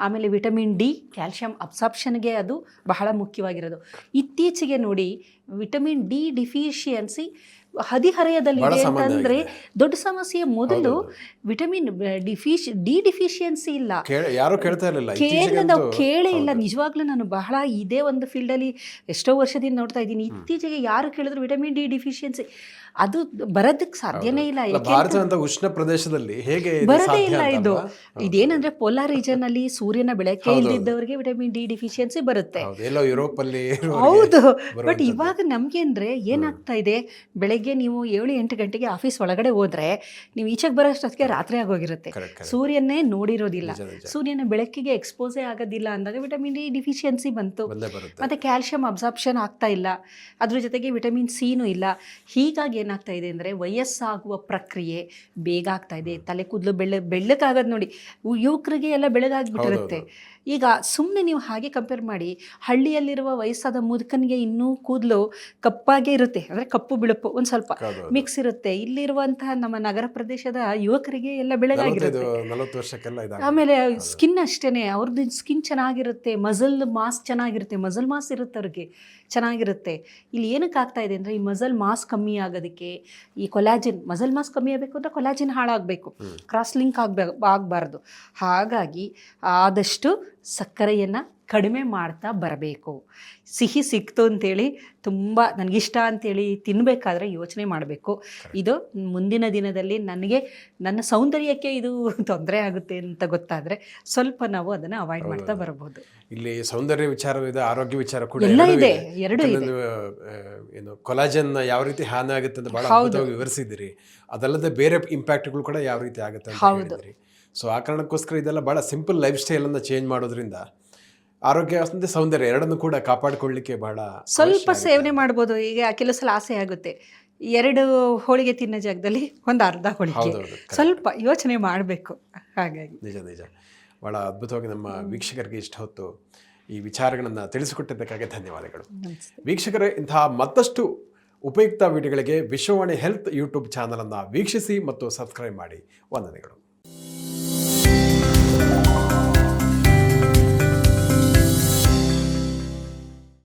ಆಮೇಲೆ ವಿಟಮಿನ್ ಡಿ, ಕ್ಯಾಲ್ಶಿಯಂ ಅಬ್ಸಾರ್ಪ್ಷನ್ಗೆ ಅದು ಬಹಳ ಮುಖ್ಯವಾಗಿರೋದು. ಇತ್ತೀಚೆಗೆ ನೋಡಿ ವಿಟಮಿನ್ ಡಿ ಡಿಫಿಷಿಯನ್ಸಿ ಹದಿಹರೆಯದಲ್ಲಿದೆ ಅಂತಂದರೆ ದೊಡ್ಡ ಸಮಸ್ಯೆ. ಮೊದಲು ವಿಟಮಿನ್ ಡಿ ಡಿಫಿಷಿಯನ್ಸಿ ಇಲ್ಲ, ಯಾರು ಕೇಳ್ತಾ ಇರಲಿಲ್ಲ, ನಾವು ಕೇಳೇ ಇಲ್ಲ. ನಿಜವಾಗ್ಲೂ ನಾನು ಬಹಳ ಇದೇ ಒಂದು ಫೀಲ್ಡಲ್ಲಿ ಎಷ್ಟೋ ವರ್ಷದಿಂದ ನೋಡ್ತಾ ಇದ್ದೀನಿ. ಇತ್ತೀಚೆಗೆ ಯಾರು ಕೇಳಿದ್ರು ವಿಟಮಿನ್ ಡಿ ಡಿಫಿಷಿಯನ್ಸಿ, ಅದು ಬರೋದಕ್ಕೆ ಸಾಧ್ಯನೇ ಇಲ್ಲ. ಭಾರತದ ಉಷ್ಣ ಪ್ರದೇಶದಲ್ಲಿ ಹೇಗೆ ಬರೋದೇ ಇಲ್ಲ. ಇದೇನಂದ್ರೆ ಪೋಲಾರ್ ರೀಜನ್ ಅಲ್ಲಿ ಸೂರ್ಯನ ಬೆಳಕೆ ಇಲ್ದಿದ್ದವರಿಗೆ ವಿಟಮಿನ್ ಡಿ ಡಿಫಿಷಿಯನ್ಸಿ ಬರುತ್ತೆ. ಹೌದು. ಬಟ್ ಇವಾಗ ನಮ್ಗೆ ಅಂದ್ರೆ ಏನಾಗ್ತಾ ಇದೆ, ಬೆಳಗ್ಗೆ ನೀವು 7-8 ಗಂಟೆಗೆ ಆಫೀಸ್ ಒಳಗಡೆ ಹೋದ್ರೆ ನೀವು ಈಚೆಗೆ ಬರೋಷ್ಟೊತ್ತಿಗೆ ರಾತ್ರಿ ಆಗೋಗಿರುತ್ತೆ. ಸೂರ್ಯನೇ ನೋಡಿರೋದಿಲ್ಲ, ಸೂರ್ಯನ ಬೆಳಕಿಗೆ ಎಕ್ಸ್ಪೋಸೇ ಆಗೋದಿಲ್ಲ ಅಂದಾಗ ವಿಟಮಿನ್ ಡಿ ಡಿಫಿಷಿಯನ್ಸಿ ಬಂತು. ಮತ್ತೆ ಕ್ಯಾಲ್ಶಿಯಂ ಅಬ್ಸಾರ್ಪ್ಷನ್ ಆಗ್ತಾ ಇಲ್ಲ, ಅದ್ರ ಜೊತೆಗೆ ವಿಟಮಿನ್ ಸಿನೂ ಇಲ್ಲ. ಹೀಗಾಗಿ ಏನಾಗ್ತಾ ಇದೆ ಅಂದರೆ ವಯಸ್ಸಾಗುವ ಪ್ರಕ್ರಿಯೆ ಬೇಗ ಆಗ್ತಾ ಇದೆ. ತಲೆ ಕೂದಲು ಬೆಳ್ಳಕ್ಕಾಗೋದು ನೋಡಿ, ಯುವಕರಿಗೆ ಎಲ್ಲ ಬೆಳಗಾಗ್ಬಿಟ್ಟಿರುತ್ತೆ. ಈಗ ಸುಮ್ಮನೆ ನೀವು ಹಾಗೆ ಕಂಪೇರ್ ಮಾಡಿ, ಹಳ್ಳಿಯಲ್ಲಿರುವ ವಯಸ್ಸಾದ ಮುದುಕನಿಗೆ ಇನ್ನೂ ಕೂದಲು ಕಪ್ಪಾಗೇ ಇರುತ್ತೆ, ಅಂದರೆ ಕಪ್ಪು ಬಿಳುಪು, ಒಂದು ಸ್ವಲ್ಪ ಮಿಕ್ಸ್ ಇರುತ್ತೆ. ಇಲ್ಲಿರುವಂತಹ ನಮ್ಮ ನಗರ ಪ್ರದೇಶದ ಯುವಕರಿಗೆ ಎಲ್ಲ ಬೆಳಗಾಗಿರುತ್ತೆ. 40 ವರ್ಷಕ್ಕೆಲ್ಲ ಇದಾಗ ಆಮೇಲೆ ಸ್ಕಿನ್ ಅಷ್ಟೇನೆ, ಅವ್ರದ್ದು ಸ್ಕಿನ್ ಚೆನ್ನಾಗಿರುತ್ತೆ, ಮಸಲ್ ಮಾಸ್ ಚೆನ್ನಾಗಿರುತ್ತೆ, ಮಸಲ್ ಮಾಸ್ ಇರುತ್ತೆ ಅವ್ರಿಗೆ ಚೆನ್ನಾಗಿರುತ್ತೆ. ಇಲ್ಲಿ ಏನಕ್ಕೆ ಆಗ್ತಾ ಇದೆ ಅಂದರೆ ಈ ಮಸಲ್ ಮಾಸ್ ಕಮ್ಮಿ ಆಗೋದಕ್ಕೆ ಈ ಕೊಲಾಜಿನ್, ಮಸಲ್ ಮಾಸ್ ಕಮ್ಮಿ ಆಗಬೇಕು ಅಂದರೆ ಕೊಲಾಜಿನ್ ಹಾಳಾಗಬೇಕು, ಕ್ರಾಸ್ ಲಿಂಕ್ ಆಗಬಾರ್ದು. ಹಾಗಾಗಿ ಆದಷ್ಟು ಸಕ್ಕರೆಯನ್ನು ಕಡಿಮೆ ಮಾಡ್ತಾ ಬರಬೇಕು. ಸಿಹಿ ಸಿಕ್ತು ಅಂತೇಳಿ ತುಂಬ ನನಗಿಷ್ಟ ಅಂತೇಳಿ ತಿನ್ನಬೇಕಾದ್ರೆ ಯೋಚನೆ ಮಾಡಬೇಕು. ಇದು ಮುಂದಿನ ದಿನದಲ್ಲಿ ನನಗೆ ನನ್ನ ಸೌಂದರ್ಯಕ್ಕೆ ಇದು ತೊಂದರೆ ಆಗುತ್ತೆ ಅಂತ ಗೊತ್ತಾದರೆ ಸ್ವಲ್ಪ ನಾವು ಅದನ್ನು ಅವಾಯ್ಡ್ ಮಾಡ್ತಾ ಬರಬಹುದು. ಇಲ್ಲಿ ಸೌಂದರ್ಯ ವಿಚಾರವಿದೆ, ಆರೋಗ್ಯ ವಿಚಾರ ಕೂಡ ಎಲ್ಲ ಇದೆ, ಎರಡು ಇದೆ. ಏನು ಕೊಲಾಜನ್ ಯಾವ ರೀತಿ ಹಾನಿ ಆಗುತ್ತೆ ಅಂತ ಬಹಳ ಅದ್ಭುತವಾಗಿ ವಿವರಿಸಿದ್ದೀರಿ. ಅದಲ್ಲದೆ ಬೇರೆ ಇಂಪ್ಯಾಕ್ಟ್ಗಳು ಕೂಡ ಯಾವ ರೀತಿ ಆಗುತ್ತೆ ಅಂತ ಹೇಳಿದ್ರಿ. ಸೊ ಆ ಕಾರಣಕ್ಕೋಸ್ಕರ ಇದೆಲ್ಲ ಬಹಳ ಸಿಂಪಲ್ ಲೈಫ್ ಸ್ಟೈಲನ್ನು ಚೇಂಜ್ ಮಾಡೋದ್ರಿಂದ ಆರೋಗ್ಯ ಮತ್ತು ಸೌಂದರ್ಯ ಎರಡನ್ನು ಕೂಡ ಕಾಪಾಡಿಕೊಳ್ಳಲಿಕ್ಕೆ ಬಹಳ ಸ್ವಲ್ಪ ಸೇವನೆ ಮಾಡ್ಬೋದು. ಈಗ ಕೆಲವು ಸಲ ಆಸೆ ಆಗುತ್ತೆ, 2 ಹೋಳಿಗೆ ತಿನ್ನೋ ಜಾಗದಲ್ಲಿ ಒಂದು ಅರ್ಧ ಹೋಳಿಗೆ, ಸ್ವಲ್ಪ ಯೋಚನೆ ಮಾಡಬೇಕು. ಹಾಗಾಗಿ ನಿಜ ಭಾಳ ಅದ್ಭುತವಾಗಿ ನಮ್ಮ ವೀಕ್ಷಕರಿಗೆ ಇಷ್ಟ ಹೊತ್ತು ಈ ವಿಚಾರಗಳನ್ನು ತಿಳಿಸಿಕೊಟ್ಟಿದ್ದಕ್ಕಾಗಿ ಧನ್ಯವಾದಗಳು. ವೀಕ್ಷಕರೇ, ಇಂತಹ ಮತ್ತಷ್ಟು ಉಪಯುಕ್ತ ವಿಡಿಯೋಗಳಿಗೆ ವಿಶ್ವವಾಣಿ ಹೆಲ್ತ್ ಯೂಟ್ಯೂಬ್ ಚಾನಲನ್ನು ವೀಕ್ಷಿಸಿ ಮತ್ತು ಸಬ್ಸ್ಕ್ರೈಬ್ ಮಾಡಿ. ವಂದನೆಗಳು.